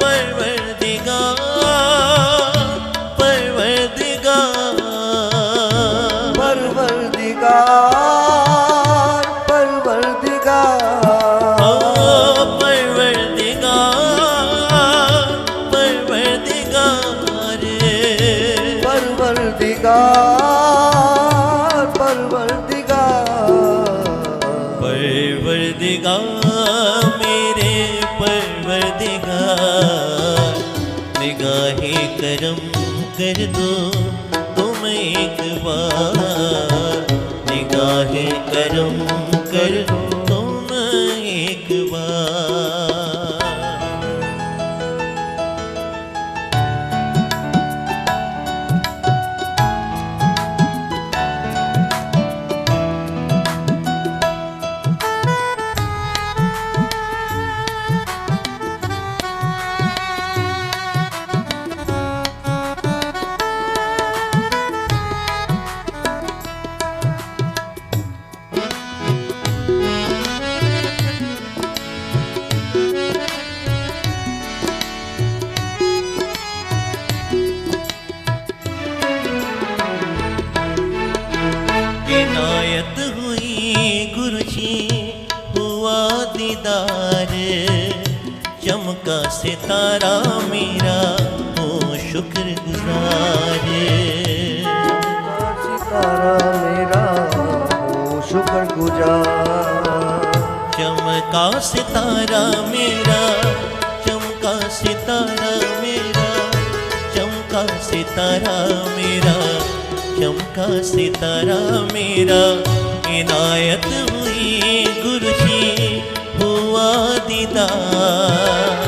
परवरदिगार परवरदिगार परवरदिगार परवरदिगार ओ परवरदिगार परवरदिगार परवरदिगार परवरदिगार परवरदिगार मेरे परवरदिगार निगाहें करम कर दो तुम एक बार, निगाहें करम कर दो तुम एक बार। इनायत हुई गुरुजी हुआ दीदार, चमका सितारा मेरा हो शुक्रगुजार। सितारा मेरा हो शुक्रगुजार। चमका सितारा मेरा, चमका सितारा मेरा, चमका सितारा मेरा, चमका सितारा मेरा। इनायत हुई गुरुजी हुआ दीदार,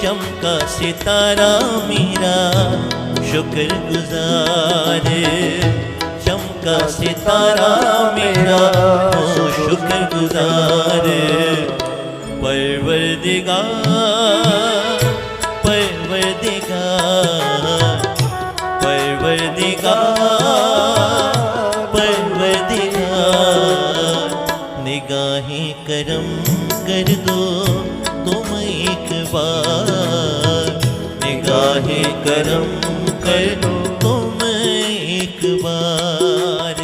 चमका सितारा मेरा शुक्रगुजार। चमका सितारा मेरा हो शुक्रगुजार। परवरदिगार परवरदिगार परवरदिगार परवरदिगार निगाहें करम कर दो तुम एक बार, निगाहें करम कर दो तुम एक बार।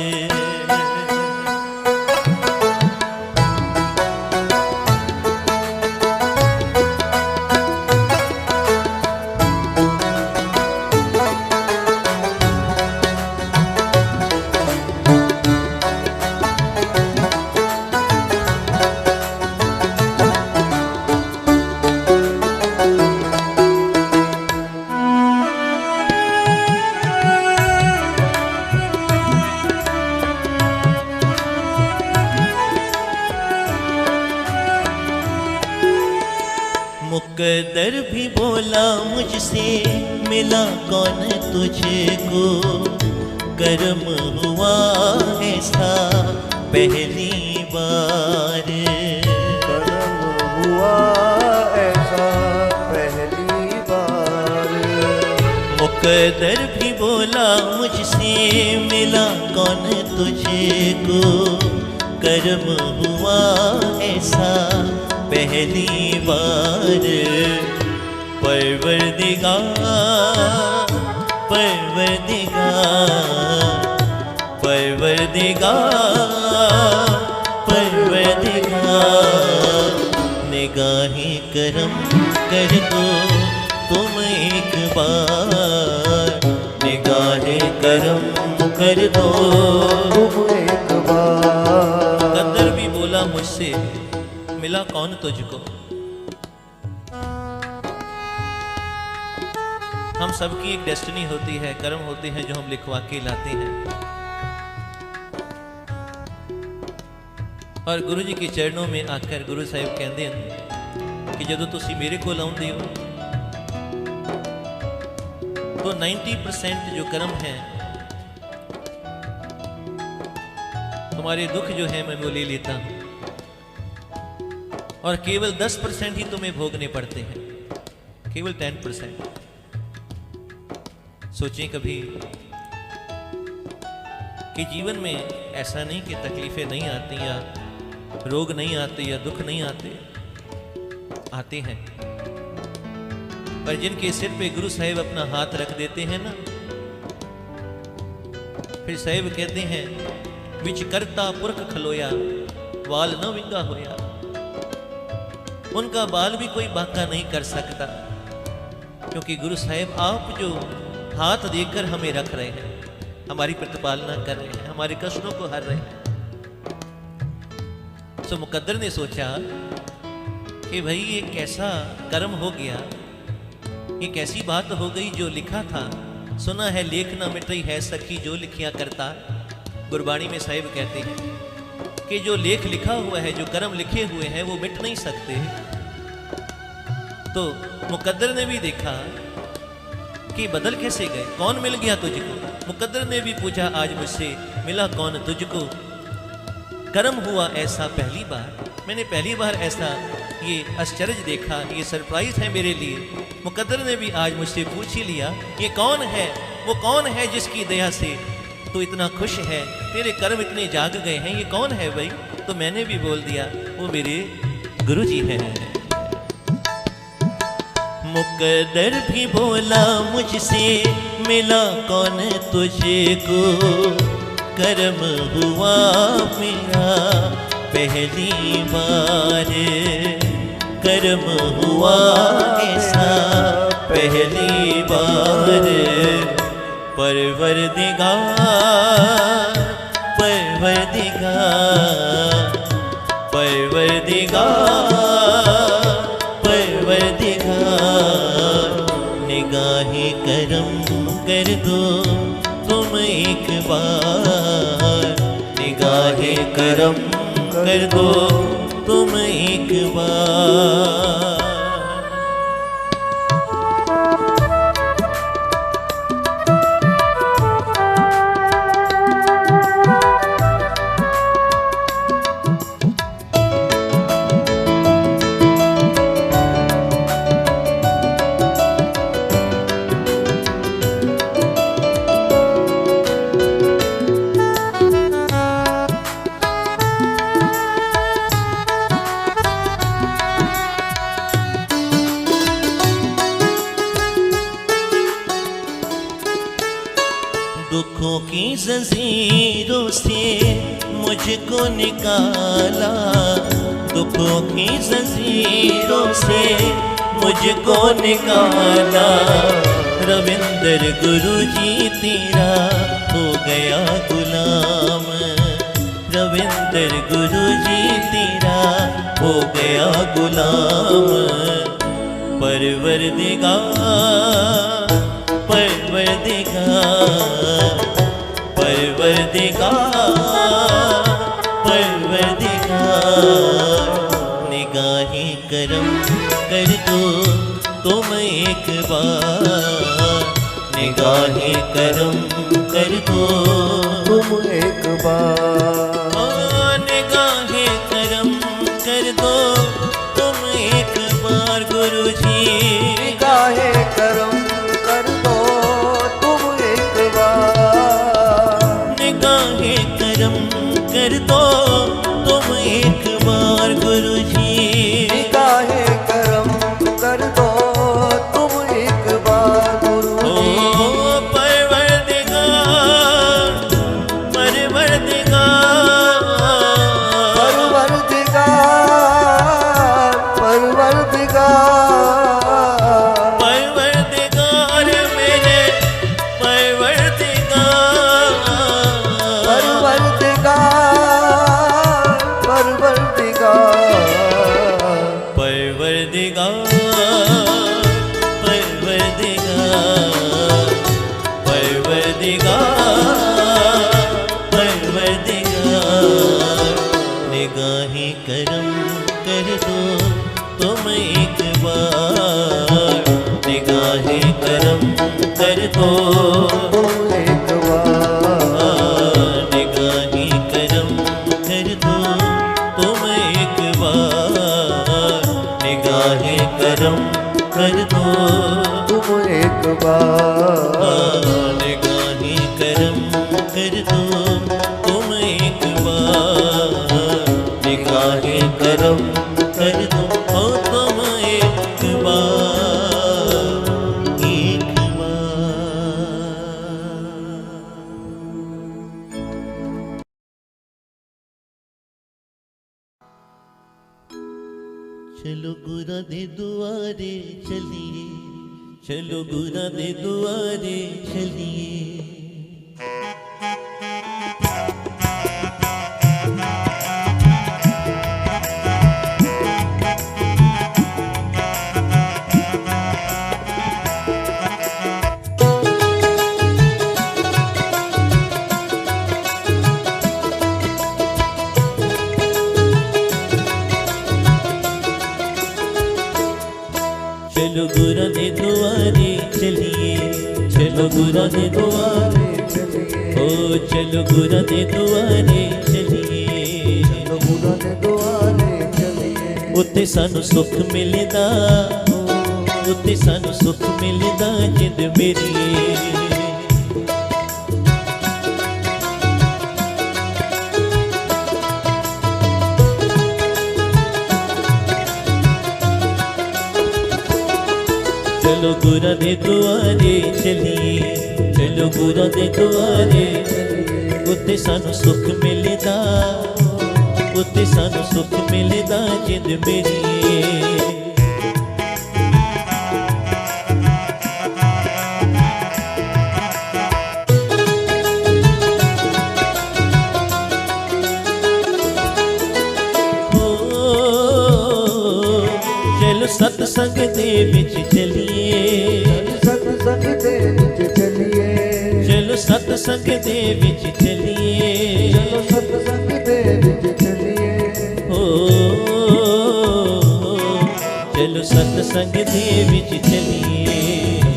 मुकद्दर भी बोला मुझसे मिला कौन तुझको, कर्म हुआ ऐसा पहली बार। कर्म हुआ ऐसा पहली बार। मुकद्दर भी बोला मुझसे मिला कौन तुझको, कर्म हुआ ऐसा पहली बार। परवरदिगार परवरदिगार परवरदिगार परवरदिगार निगाहें करम कर दो तुम एक बार, निगाहें करम कर दो तुम एक बार। मिला कौन तुझको। हम सबकी एक डेस्टिनी होती है, कर्म होते हैं जो हम लिखवा के लाते हैं। और गुरु जी के चरणों में आकर गुरु साहिब कहते हैं कि जदों तुसी मेरे को आउंदे हो तो 90% जो कर्म है, तुम्हारे दुख जो है मैं वो ले लेता हूं, और केवल 10% ही तुम्हें भोगने पड़ते हैं, केवल 10%। सोचें कभी कि जीवन में ऐसा नहीं कि तकलीफें नहीं आती या रोग नहीं आते या दुख नहीं आते, आते हैं। पर जिनके सिर पे गुरु साहिब अपना हाथ रख देते हैं ना, फिर साहिब कहते हैं विच करता पुरख खलोया बाल न विंगा होया। उनका बाल भी कोई बांका नहीं कर सकता, क्योंकि गुरु साहिब आप जो हाथ देकर हमें रख रहे हैं, हमारी प्रतिपालना कर रहे हैं, हमारे कष्टों को हर रहे हैं। सो मुकद्दर ने सोचा कि भाई ये कैसा कर्म हो गया, ये कैसी बात हो गई जो लिखा था। सुना है लेख न मिटई है सखी जो लिखिया करता। गुरबाणी में साहिब कहते हैं कि जो लेख लिखा हुआ है, जो कर्म लिखे हुए हैं वो मिट नहीं सकते। तो मुकद्दर ने भी देखा कि बदल कैसे गए, कौन मिल गया तुझको। मुकद्दर ने भी पूछा आज मुझसे मिला कौन तुझको। कर्म हुआ ऐसा पहली बार, मैंने पहली बार ऐसा ये आश्चर्य देखा, ये सरप्राइज है मेरे लिए। मुकद्दर ने भी आज मुझसे पूछ ही लिया ये कौन है, वो कौन है जिसकी दया से तू इतना खुश है, तेरे कर्म इतने जाग गए हैं, ये कौन है भाई। तो मैंने भी बोल दिया वो मेरे गुरु जी हैं। मुकद्दर भी बोला मुझसे मिला कौन तुझको, कर्म हुआ मेरा पहली बार, कर्म हुआ ऐसा पहली बार। परवरदिगार परवरदिगार परवरदिगार परवरदिगार, निगाहे करम कर दो तुम एक बार, निगाहे करम कर दो तुम एक बार। दुखों की जंजीरों से मुझको निकाला, दुखों की जंजीरों से मुझको निकाला। रविंदर गुरु जी तेरा हो गया गुलाम, रविंदर गुरु जी तेरा हो गया गुलाम। परवरदिगार परवरदिगार परवरदिगार परवरदिगार, निगाहे करम कर दो तुम एक बार, निगाहे करम कर दो तुम एक बार। निगाहे करम कर दो तुम एक बार गुरु जी, निगाहे करम कर दो तुम एक बार, निगाहे करम कर दो तुम एक बार गुरु जी, निगाहे करम कर दो तुम एक बार गुरु जी। परवरदिगार परवरदिगार परवरदिगार परवरदिगार परवरदिगार मेरे परवरदिगार परवरदिगार परवरदिगार परवरदिगार परवरदिगार परवरदिगार परवरदिगार निगाहे करम कर दो तुम एक बार निगाहे करम कर दो एक बार निगाहे करम कर दो तुम एक बार निगाहे करम कर दो तुम एक बार निगाहे करम कर दो तुम एक बार निगाहे करम कर दो ओ तुम एक बार एक बार। चलो गुरा दे दुआरे चलिए चलो गुरा दे दुआरे चलिए चलो गुरा दे दुआरे चलिए चलो गुरा दे दुआरे ओ चलो गुरा दे दुआरे चलिए गुरा दे दुआरे चलिए उत्ते सानू सुख मिलदा उत्ते सानू सुख मिलदा जिंद मेरी चलो गुरा दे दुआरे चलिए चलो गुरा दे दुआरे उत्ते सानू सुख मिलदा उत्ते सानू सुख मिलदा जिंद मेरी चलो सतसंग दे विच चलिए सतसंग दे विच चलिए चलो सतसंग दे विच चलिए चलो सतसंग दे विच चलिए हो चलो सतसंग दे विच चलिए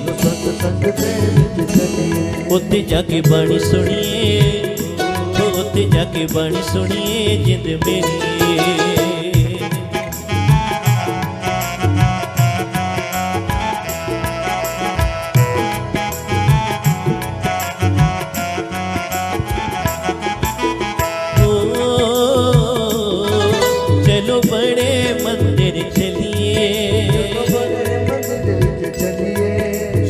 चलो सतसंग दे विच चलिए उत्ते जाके बाणी सुनिए उत्ते जाके बाणी सुनिए जिंद मेरी चलो बड़े मंदिर चलिए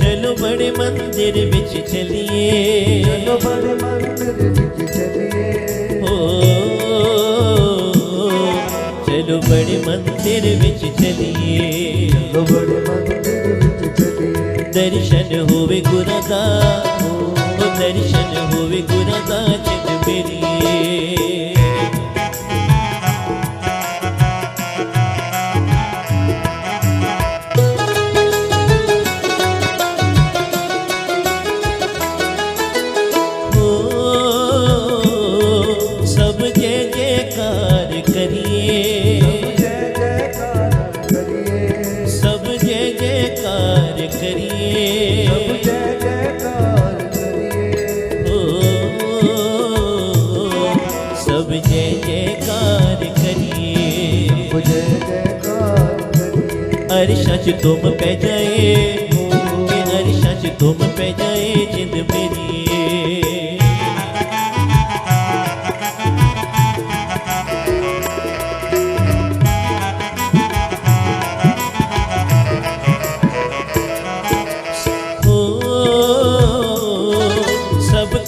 चलो बड़े मंदिर विच चलिए चलो बड़े मंदिर विच चलिए ओ चलो बड़े मंदिर विच चलिए चलो बड़े मंदिर विच चलिए दर्शन होवे गुरा दा ओ दर्शन होवे गुरा दा जिंद मेरी सब जय जयकार करिए ओ सब जय जयकार करिए अरशा च तुम पै जाए अरशा च तुम पै जाए जिंद मेरी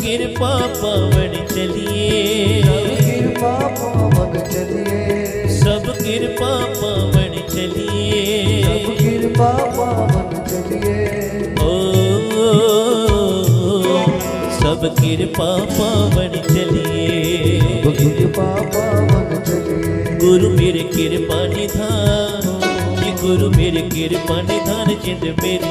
कृपा पावन चलिए सब कृपा पावन चलिए ओ सब कृपा पावन चलिए गुरु मेरे कृपा निधान गुरु मेरे कृपा निधान जिंद मेरी।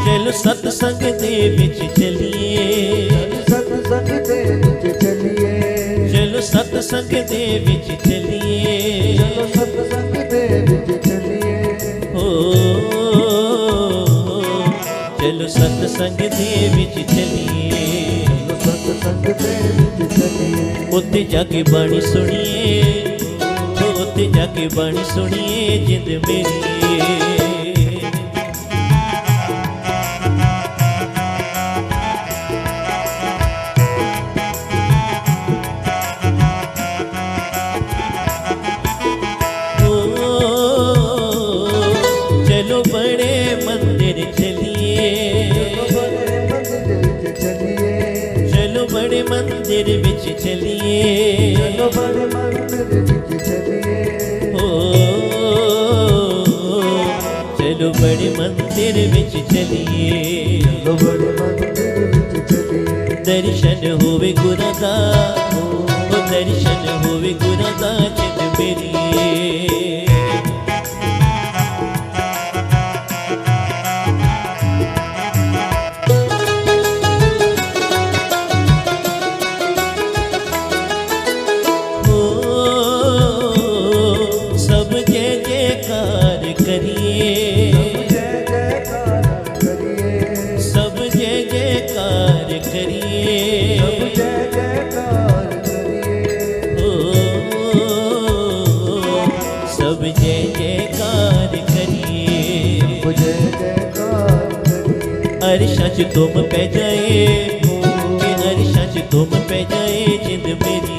चलो सतसंग दे विच चलिए, सतसंग दे विच चलिए, चलो सतसंग दे विच चलिए, चलो सतसंग दे विच चलिए। चलो सतसंग दे विच चलिए, चलो सतसंग दे विच चलिए। उत्ते जाके बाणी सुनिए, उत्ते जाके बाणी सुनिए जिंद मेरी। चलो बड़े मंदिर चलिए, चलो बड़े मंदिर विच चलिए, चलो बड़े मंदिर विच चलिए। चलो बड़े मंदिर विच चलिए, चलो बड़े मंदिर विच चलिए। दर्शन होवे गुरां दा, दर्शन होवे गुरां दा जिंद मेरी। सब जय जयकार करिए, सब जय जयकार करिए, सब जय जयकार करिए। अरशा च तुम पै जाए, कि अरशा च तुम पै जाए जिंद मेरी।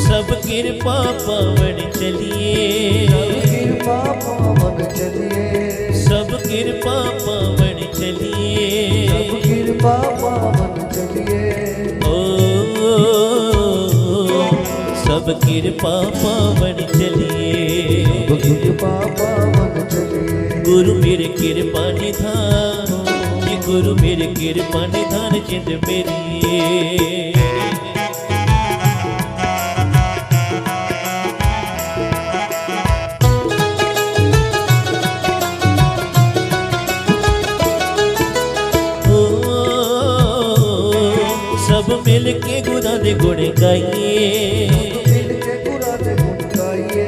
सब कृपा पावन चलिए, कृपा पावन चलिए, सब कृपा पावन चलिए, कृपा पावन चलिए। सब कृपा पावन चलिए, कृपा पावन चलिए। गुरु मेरे कृपा निधान, ये गुरु मेरे कृपा निधान जिंद मेरी। सब मिल के गुरां दे गुण गाइए, मिल के गुरां दे गुण गाइए,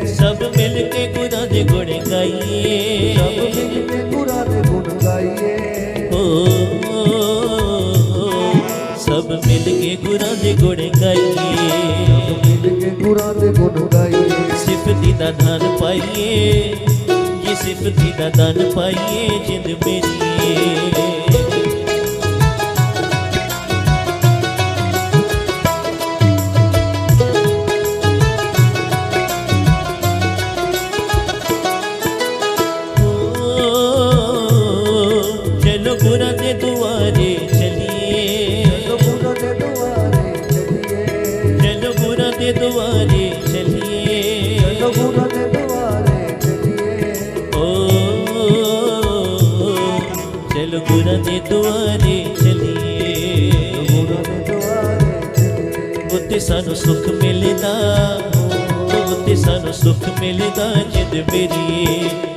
सब मिल के गुरां दे गुण गाइए, सब मिल के गुरां दे गुण गाइए। सब मिल के गुरां दे गुण गाइए, सब मिल के गुरां दे गुण गाइए। सिफती दा दान पाइए, ये सिफती दा दान पाइए जिंद मेरी। चलो गुरां दे दुआरे चलिए, चलो गुरां दे दुआरे चलिए, चलो गुरां दे दुआरे चलिए, चलो गुरां दे दुआरे चलिए। चलो गुरां दे दुआरे चलिए, गुरां दे दुआरे चलिए। उत्ते सानू सुख मिलदा, उत्ते सानू सुख मिलदा जिंद मेरी।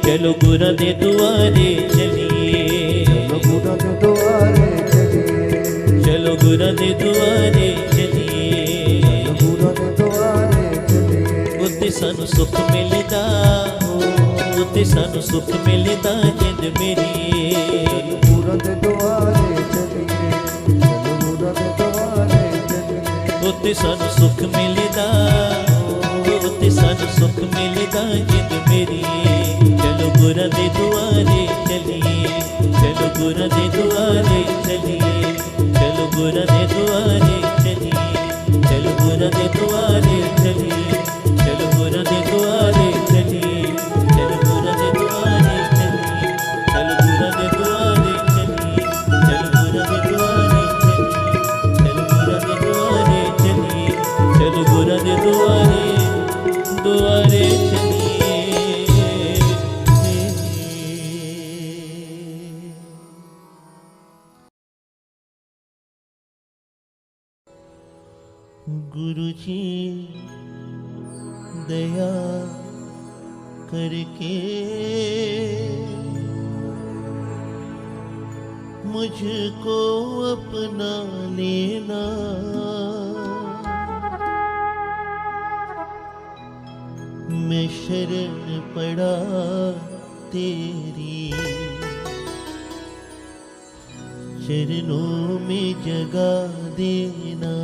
चलो गुरां दे दुआरे चलिए, चलो गुरां दे दुआरे चलिए, चलो गुरां दे दुआरे चलिए, चलो गुरां दे दुआरे चलिए। उत्ते सानू सुख मिलदा, उत्ते सानू सुख मिलदा जिंद मेरी। गुरां दे दुआरे चलिए, चलो गुरां दे दुआरे चलिए। उत्ते सानू सुख मिलदा, उत्ते सानू सुख मिलदा जिंद मेरी। चलो गुरां दे दुआरे चलिए, चलो गुरां दे दुआरे चलिए, चलो गुरां दे दुआरे चलिए, चलो गुरां दे दुआरे चलिए, चलो गुरां दे दुआरे चलिए, चलो गुरां दे दुआरे चलिए। गुरु जी दया करके मुझको अपना लेना, मैं शरण पड़ा तेरी, चरणों में जगा देना।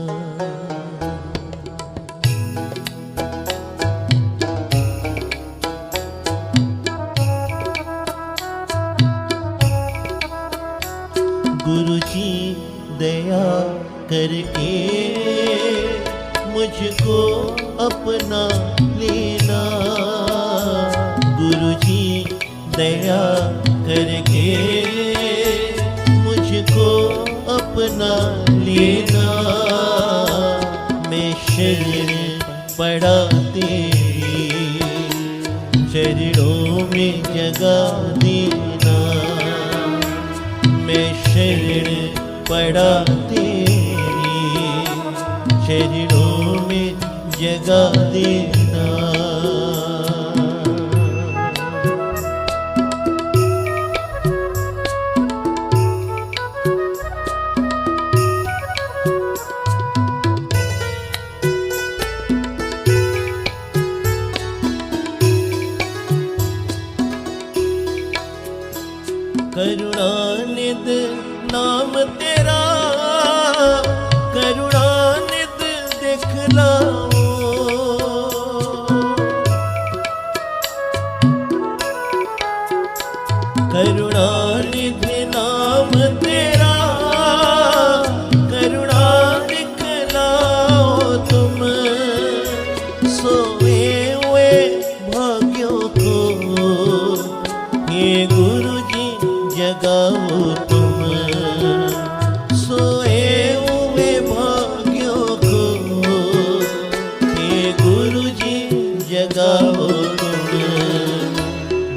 गुरु जी दया करके मुझको अपना लेना, गुरु जी दया करके मुझको अपना लेना, मैं शरण पड़ा तेरी, चरणों में जगा देना, मैं शरण पड़ा तेरी, चरणों में जगा देना। करुणानिधि नाम तेरा, करुणानिधि दिखलाओ, करुणानिधि नाम तेरा, करुणा दिखलाओ तुम, सोए हुए भाग्यों को ये गुरु जी जगाओ तुम, सोए हुए भाग्यों को हे गुरु जी जगाओ तुम,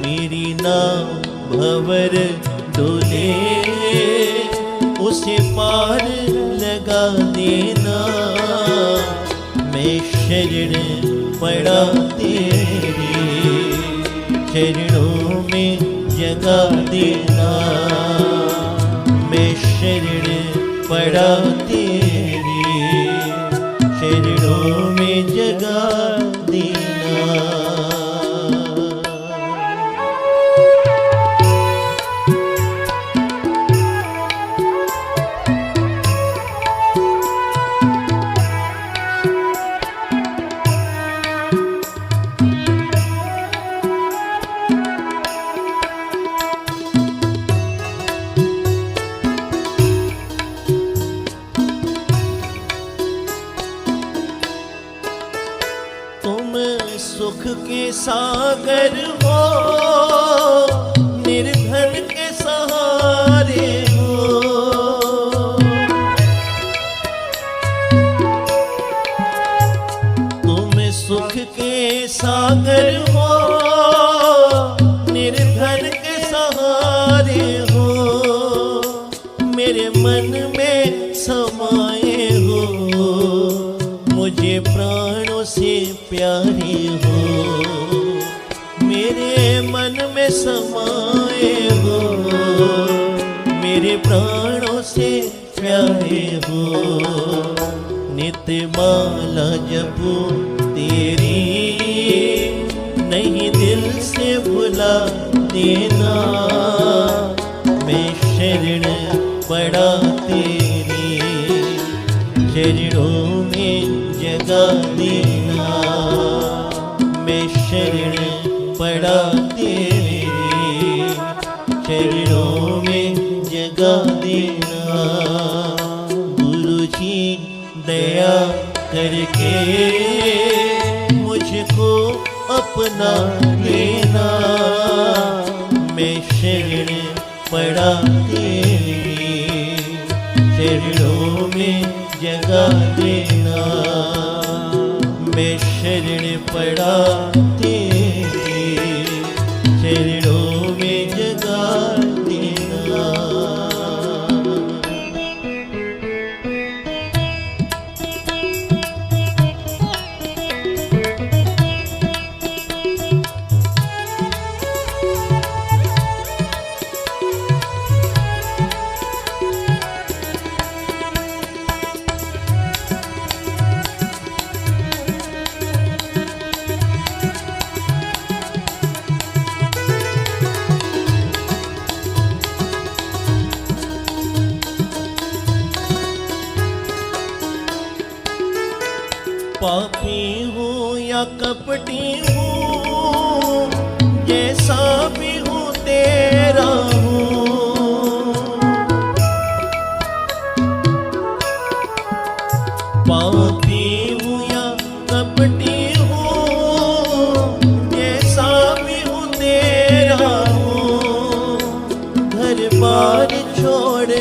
मेरी नाव भंवर डोले उसे पार लगा देना, मैं शरण पड़ा तेरी, चरणों में जगा देना, मैं शरण पड़ा तेरी, चरणों में जगा देना। सुख के सागर हो, निर्धन के सहारे हो, तुम सुख के सागर हो, निर्धन के सहारे हो, मेरे मन में समाये हो, मुझे प्राणों से प्यारे हो, मेरे मन में समाये हो, मेरे प्राणों से प्यारे हो, नित्य माला जपू तेरी, नहीं दिल से भुला देना, मैं शरण पड़ा तेरी, चरणों में जगा देना, मैं शरण पड़ा तेरे, चरणों में जगा देना। गुरु जी दया करके मुझको अपना लेना, मैं शरण पड़ा तेरे, चरणों में जगा देना, मैं शरण पड़ा तेरे, चरणों में जगा देना। कपटी हूँ, जैसा भी हूँ तेरा हूँ। पापी हूँ या कपटी हूँ, जैसा भी हूँ तेरा हूँ। घर बार छोड़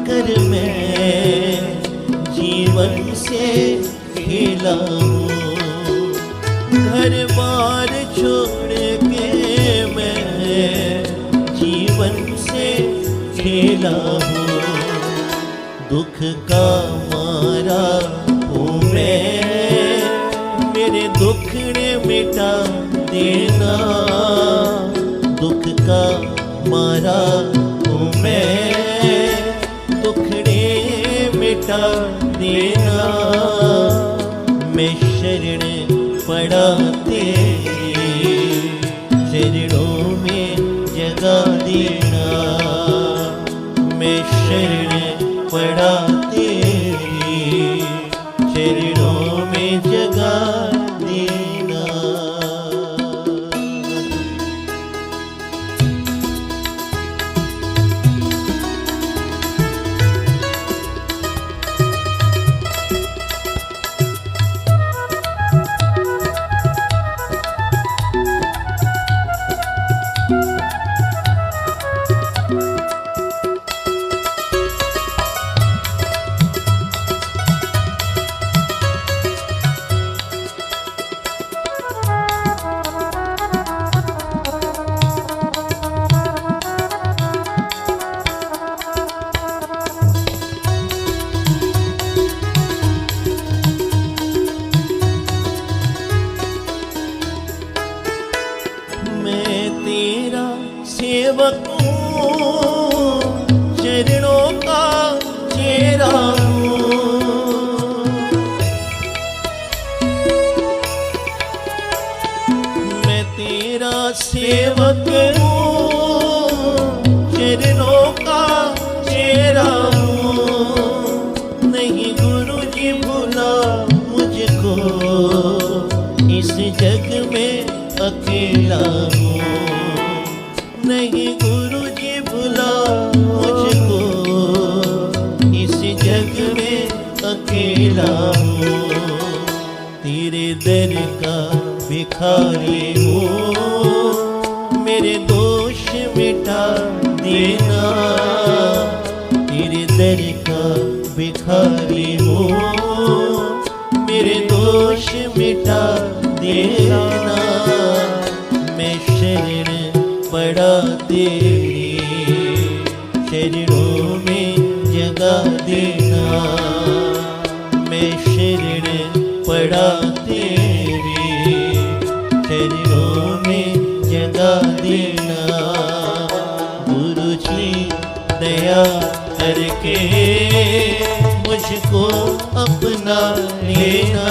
कर मैं जीवन से खेला हूँ। घर बार छोड़ के मैं जीवन से खेला हूँ। दुख का मारा हूँ मैं, मेरे दुखड़े मिटा देना। दुख का मारा हूँ मैं, दुखड़े मिटा देना। मैं शरण पड़ा तेरी चरणों में जगा देना। मैं शरण पड़ा तेरी चरणों में जगा देना। सेवक हूँ, चरणों का चेहरा हूँ। मैं तेरा सेवक हूँ, चरणों का चेहरा हूँ। नहीं गुरु जी भुला मुझको, इस जग में अकेला हूँ। नहीं गुरु जी भुला मुझको, इस जग में अकेला हूँ। तेरे दर का भिखारी हूँ, मेरे दोष मिटा देना। तेरे दर का भिखारी हूँ, मेरे दोष मिटा देना। मैं शरण पड़ा तेरी चरणों में जगा देना। मैं शरण पड़ा तेरी चरणों में जगा देना। गुरु जी दया करके मुझको अपना लेना।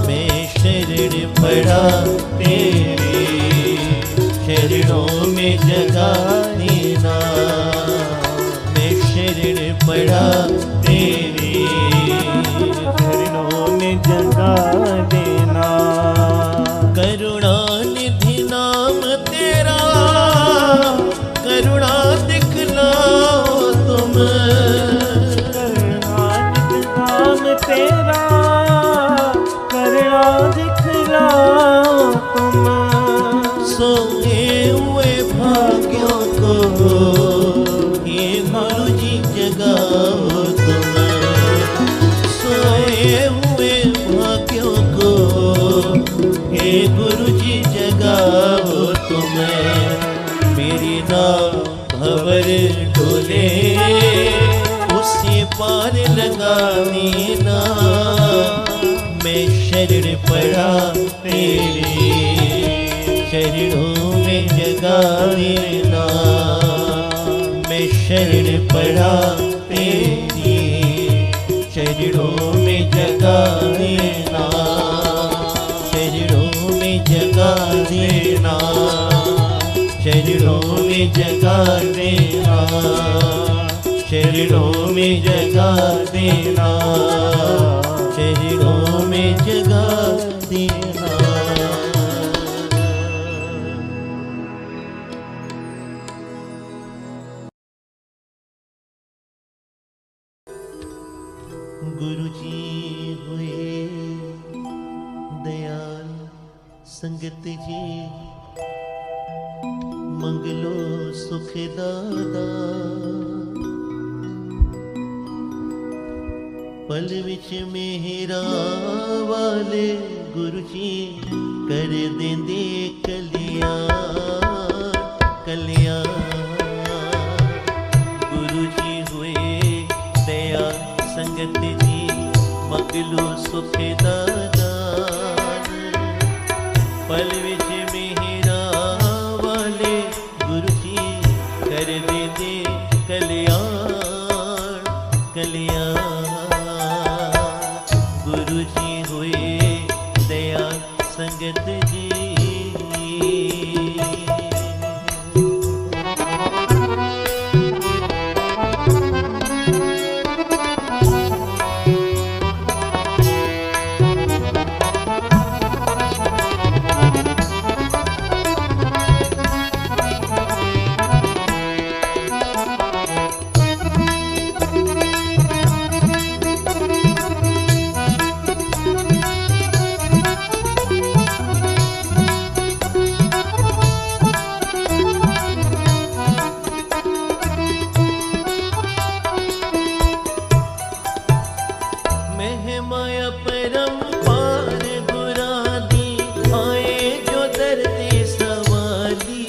मैं शरण पड़ा तेरी चरणों में जगा देना। मैं शरण पड़ा तेरी चरणों में जगा देना। करुणानिधि नाम तेरा, करुणा दिखलाओ तुम। करुणानिधि नाम तेरा, करुणा दिखलाओ तुम। सोए हुए भाग्यों को हे गुरु जी जगाओ तुम। सोए हुए भाग्यों को हे गुरु जी जगाओ तुम। मेरी नाव भंवर डोले, उसी पार लगा देना। मैं शरण पड़ा तेरी चरणों में जगा देना। मैं शरण पड़ा तेरी चरणों में जगा देना। चरणों में जगा देना। चरणों में जगा देना। चरणों में जगा देना। चरणों में जगा देना। गुरु जी हुए दयाल संगत जी मंगलो सुख दादा पल विच मेहरा वाले गुरु जी कर देंदे कल्याण कल्याण गुरु जी हुए दया संगत जी मंगलो सुख दादान पल विच मेहरा वाले गुरु जी कर देंदे कल्याण कल्याण गुरु जी हुए दया संगत जी महिमा परम्पार गुरादी आए जो दर्दे सवाली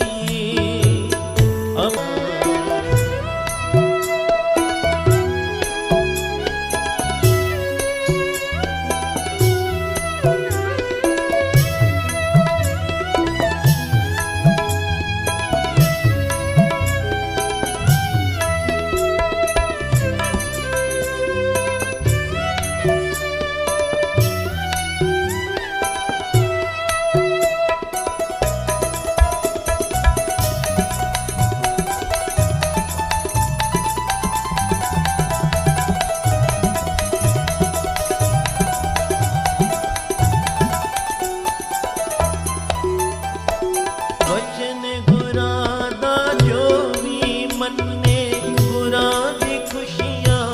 वचन गुरादा जो भी मन्ने गुरा दी खुशियां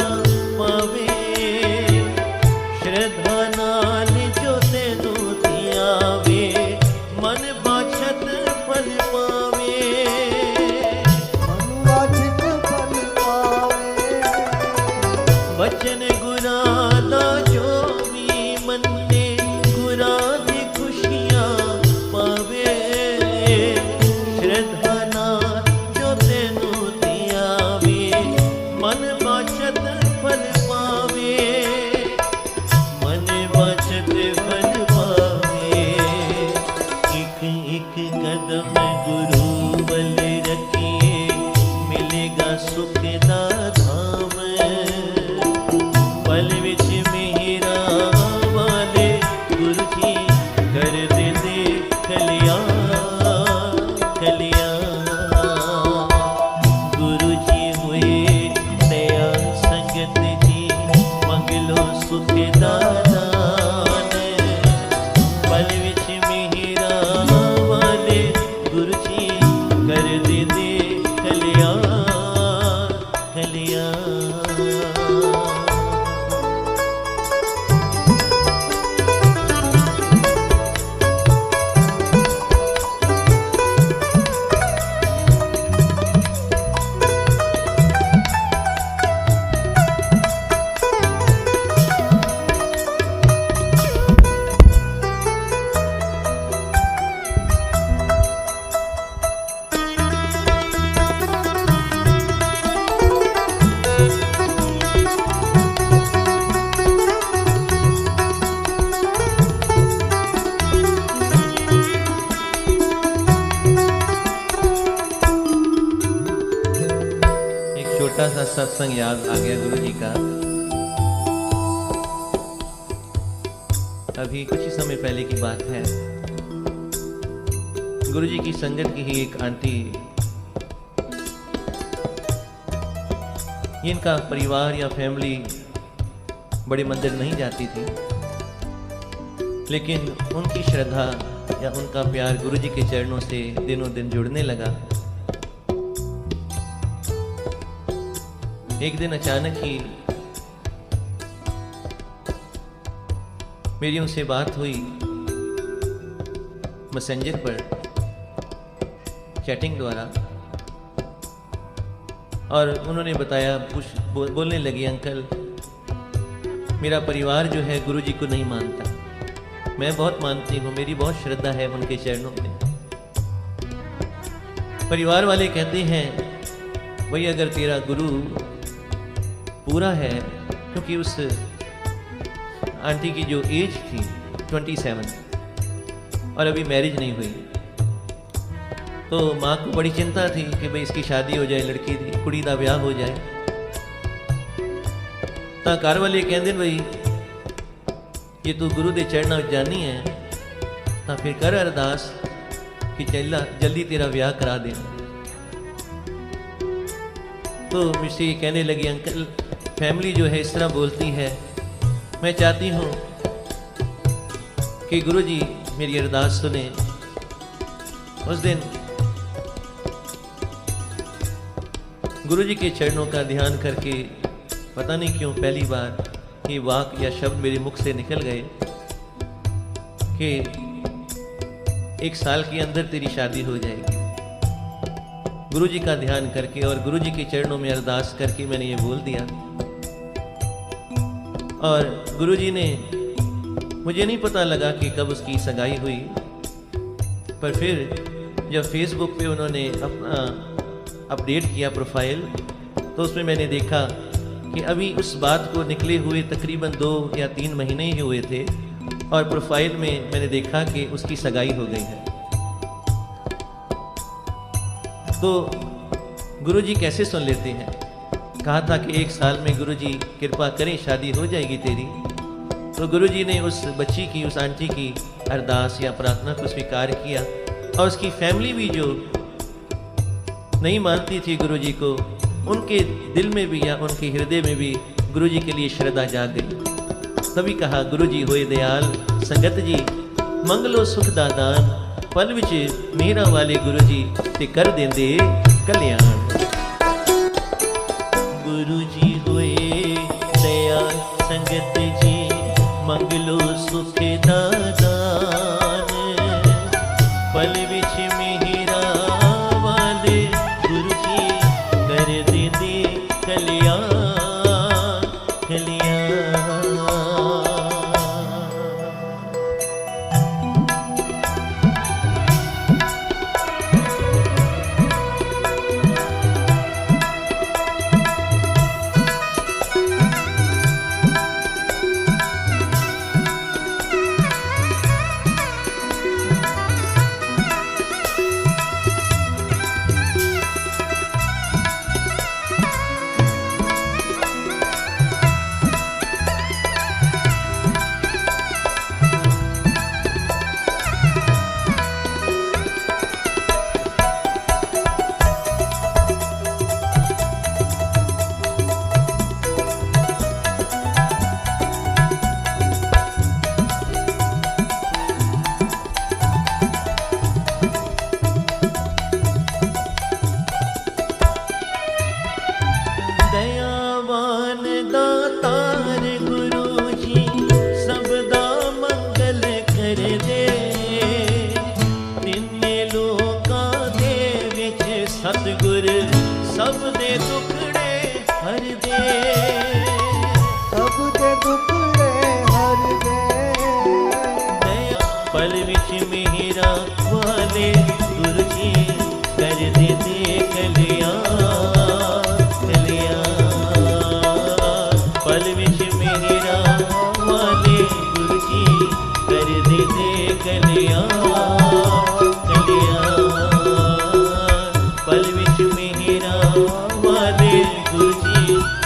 पावे श्रद्धा नाल जो तेनू दियावे मन बाछत फल पावे मन वांछित फल पावे वचन गुरादा जो भी मन्ने गुरा दी खुशियां पावे श्रद्धा नाल जो तेनू दियावे मन बाछत फल पावे मन बाछत फल पावे एक एक कदम गुरु बल रखिए मिलेगा सुख दा धाम पल विच मेहरा वाले गुरु जी कर देंदे कल्याण कल्याण गुरु जी हुए दया संगत जी मंगलो सुख दादान पल विच मेहरा वाले गुरु जी कर देंदे कल्याण कल्याण छोटा सा सत्संग याद आ गया गुरु जी का। अभी कुछ ही समय पहले की बात है, गुरु जी की संगत की ही एक आंटी, इनका परिवार या फैमिली बड़े मंदिर नहीं जाती थी, लेकिन उनकी श्रद्धा या उनका प्यार गुरु जी के चरणों से दिनों दिन जुड़ने लगा। एक दिन अचानक ही मेरी उनसे बात हुई मैसेंजर पर, चैटिंग द्वारा, और उन्होंने बताया, बोलने लगी, अंकल मेरा परिवार जो है गुरुजी को नहीं मानता, मैं बहुत मानती हूँ, मेरी बहुत श्रद्धा है उनके चरणों में। परिवार वाले कहते हैं भाई अगर तेरा गुरु पूरा है, क्योंकि उस आंटी की जो एज थी 27 और अभी मैरिज नहीं हुई, तो माँ को बड़ी चिंता थी कि भाई इसकी शादी हो जाए, लड़की दी कुड़ी दा ब्याह हो जाए। तो घर वाले कहते भाई ये तू गुरु दे चरणों में जानी है, तो फिर कर अरदास कि चला जल्दी तेरा ब्याह करा दे। तो मिस्टी कहने लगी, अंकल फैमिली जो है इस तरह बोलती है, मैं चाहती हूँ कि गुरुजी मेरी अरदास सुने। उस दिन गुरुजी के चरणों का ध्यान करके पता नहीं क्यों पहली बार ये वाक या शब्द मेरे मुख से निकल गए कि 1 साल के अंदर तेरी शादी हो जाएगी। गुरुजी का ध्यान करके और गुरुजी के चरणों में अरदास करके मैंने ये बोल दिया। और गुरुजी ने, मुझे नहीं पता लगा कि कब उसकी सगाई हुई, पर फिर जब फेसबुक पे उन्होंने अपना अपडेट किया प्रोफाइल, तो उसमें मैंने देखा कि अभी उस बात को निकले हुए तकरीबन 2 या 3 महीने ही हुए थे, और प्रोफाइल में मैंने देखा कि उसकी सगाई हो गई है। तो गुरुजी कैसे सुन लेते हैं? कहा था कि 1 साल में गुरुजी कृपा करें शादी हो जाएगी तेरी। तो गुरुजी ने उस बच्ची की, उस आंटी की अरदास या प्रार्थना को स्वीकार किया, और उसकी फैमिली भी जो नहीं मानती थी गुरुजी को, उनके दिल में भी या उनके हृदय में भी गुरुजी के लिए श्रद्धा जाग गई। तभी कहा, गुरुजी होए दयाल संगत जी, मंगलो सुख दा दान, पल विच मेरा वाले गुरुजी ते कर देंदे कल्याण। गुरुजी होए दयाल संगत जी, मंगलो सुख दा दान, पल विच मेरा वाले गुरुजी कर देंदे कल्याण कल्याण। सतगुर सब दे दुखड़े हर दे, सब दे दुखड़े हर दे। दया पल विच मेरा वाले गुरु जी कर दे कल्याण कल्याण। पल विच मेरा वाले गुरु जी कर दे कल्याण कल्याण। पल विच मेरा वाले गुरुजी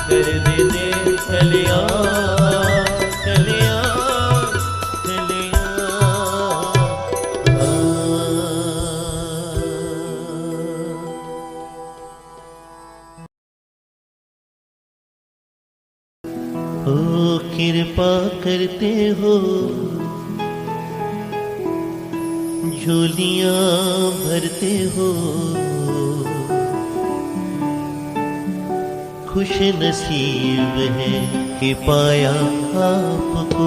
कर दे कल्याण कल्याण कल्याण। ओ कृपा करते हो, झोलियां भरते हो, खुश नसीब है कि पाया आपको,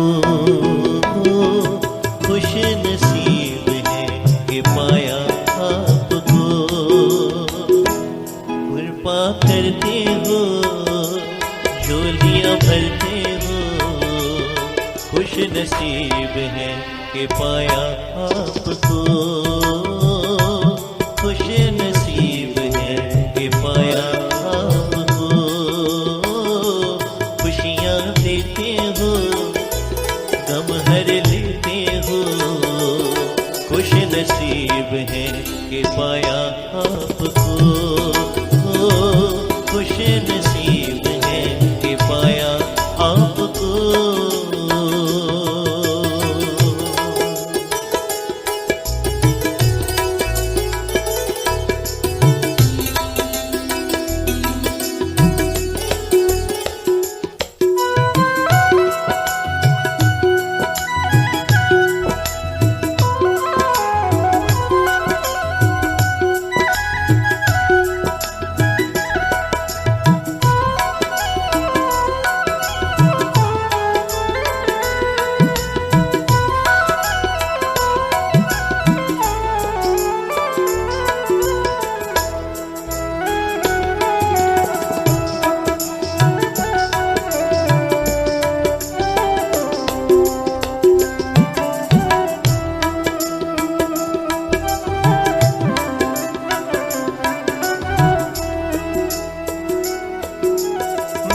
खुश नसीब है कि पाया आपको। कृपा करते हो, झोलियां भरते हो, खुश नसीब है कि पाया आपको, खुश नसीब है कि पाया आपको। खुशियाँ देते हो, गम हर लेते हो, खुश नसीब है कि पाया आपको, खुश नसीब है कि पाया आपको।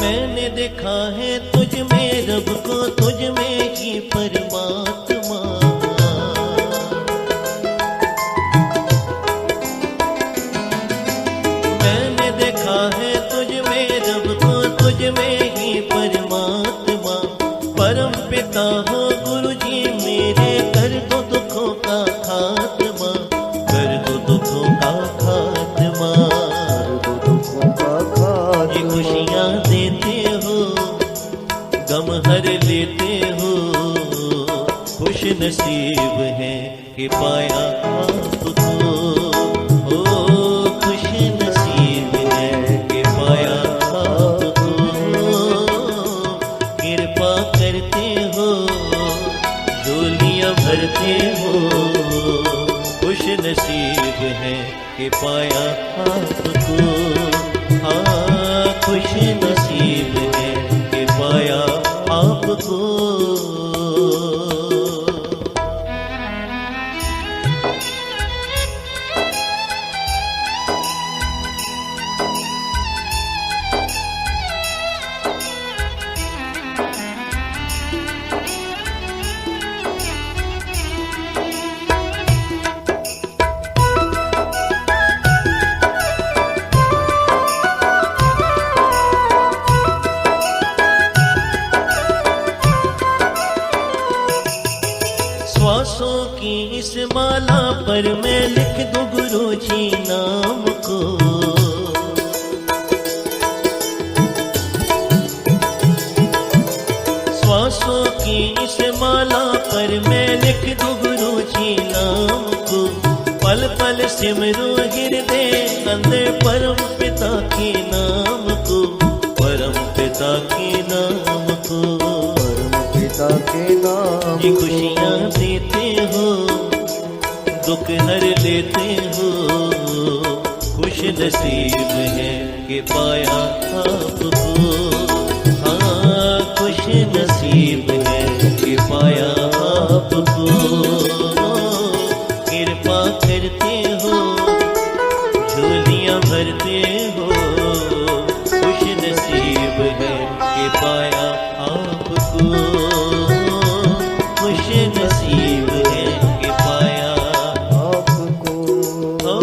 मैंने देखा है तुझ में रब को, तुझ में ही परमात्मा। मैंने देखा है तुझ में रब को, तुझ में ही परमात्मा। परम पिता हो गुरु जी मेरे, कर दो दुखों का खात्मा, कर दो दुखों का खात्मा। ये खुशियाँ देते हो, गम हर लेते हो, खुश नसीब है कि पाया आपको, ओ खुश नसीब है कि पाया आपको। कृपा करते हो, झोलियाँ भरते हो, खुश नसीब है कि पाया आपको। हाँ खुश नसीब है कि पाया आपको। श्वासों की इस माला पर मैं लिख दूं गुरु जी नाम को। श्वासों की इस माला पर मैं लिख दूं गुरु जी नाम को। पल पल सिमरो हृदय अंदर परम पिता के नाम को, परम पिता के नाम को, परम पिता के नाम। ये खुशियाँ देते हो, दुख हर लेते हो, खुश नसीब है कि पाया आपको। हाँ खुश नसीब है कि पाया आपको। कृपा करते हो, झोलियाँ भरते हो, खुश नसीब है कि पाया आपको। खुश नसीब है कि पाया आपको। ओ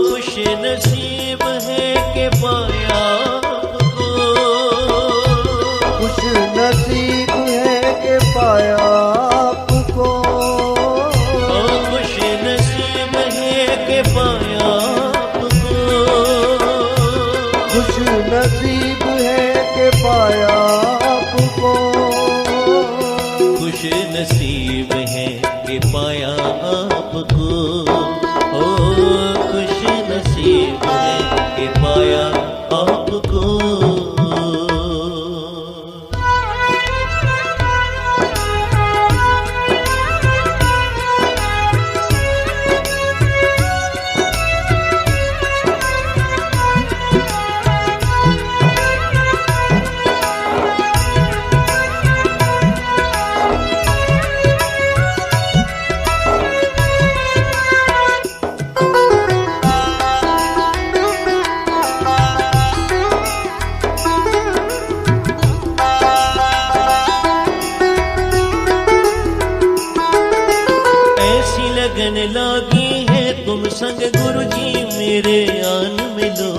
खुश नसीब है कि पाया आपको। खुश नसीब है कि पाया आपको। ओ खुश नसीब है कि पाया आपको। खुश नसीब है कि पाया आपको। खुश नसीब है कि पाया आपको। ओ खुश नसीब है कि पाया आपको। संग गुरु जी मेरे आन मिलो।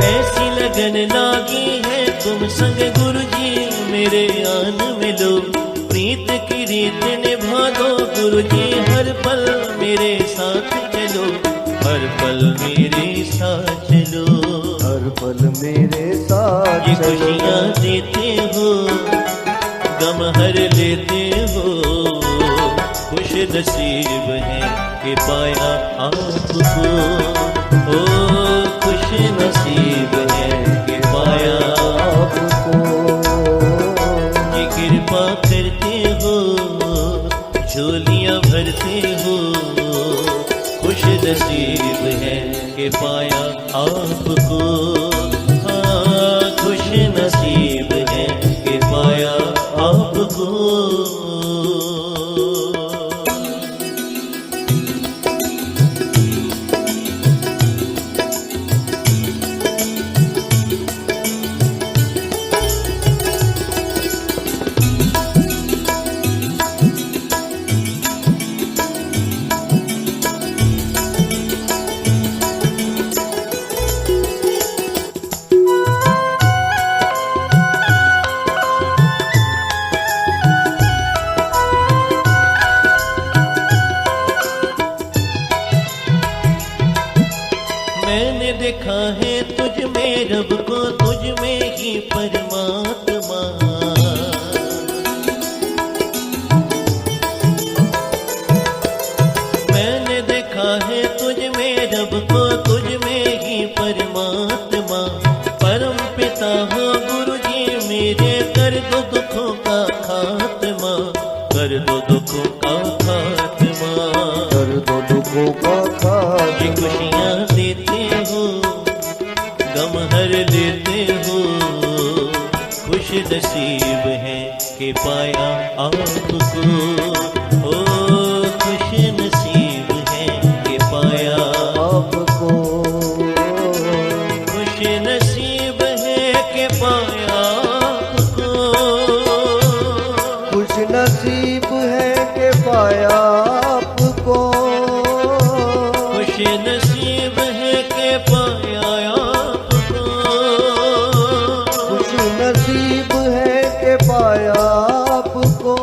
ऐसी लगन लागी है तुम संग गुरु जी मेरे आन मिलो। प्रीत की रीत निभा दो गुरु जी हर पल मेरे साथ चलो। हर पल मेरे साथ चलो। हर पल मेरे साथ ये चलो। खुशियाँ देते हो गम हर लेते हो। खुश नसीब है कि पाया आपको। ओ खुश नसीब है कि पाया आपको। ये कृपा करते हो झोलियाँ भरते हो। खुश नसीब है कि पाया आपको। हाँ खुश नसीब है कि पाया आपको। मैंने देखा है तुझ में रब को, तुझ में ही परमात्मा। मैंने देखा है तुझ में रब को, तुझ में ही परमात्मा। परम पिता हो गुरु जी मेरे, कर दो दुखों का खात्मा। कर दो दुखों का खात्मा। कर दो दुखों का ये खात्मा। खुशियाँ देते हो गम हर लेते हो। खुश नसीब है कि पाया आपको। ओ खुश नसीब है कि पाया आपको। खुश नसीब है कि पाया आपको। खुश नसीब है कि पाया आपको। खुश नसीब है कि पाया आपको। खुश नसीब है कि पाया आपको।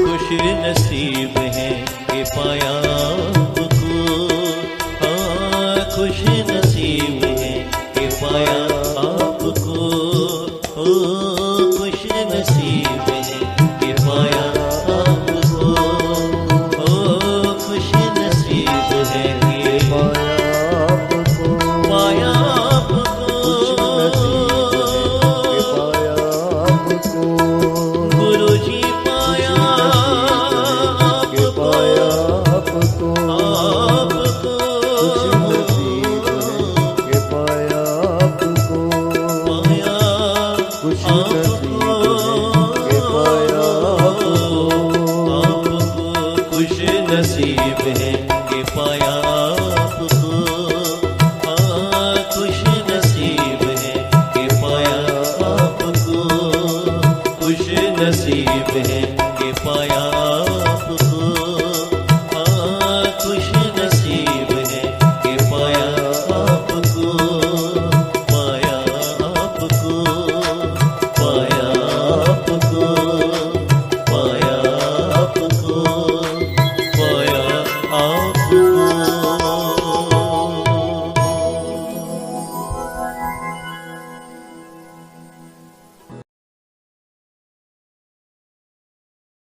खुश नसीब है कि पाया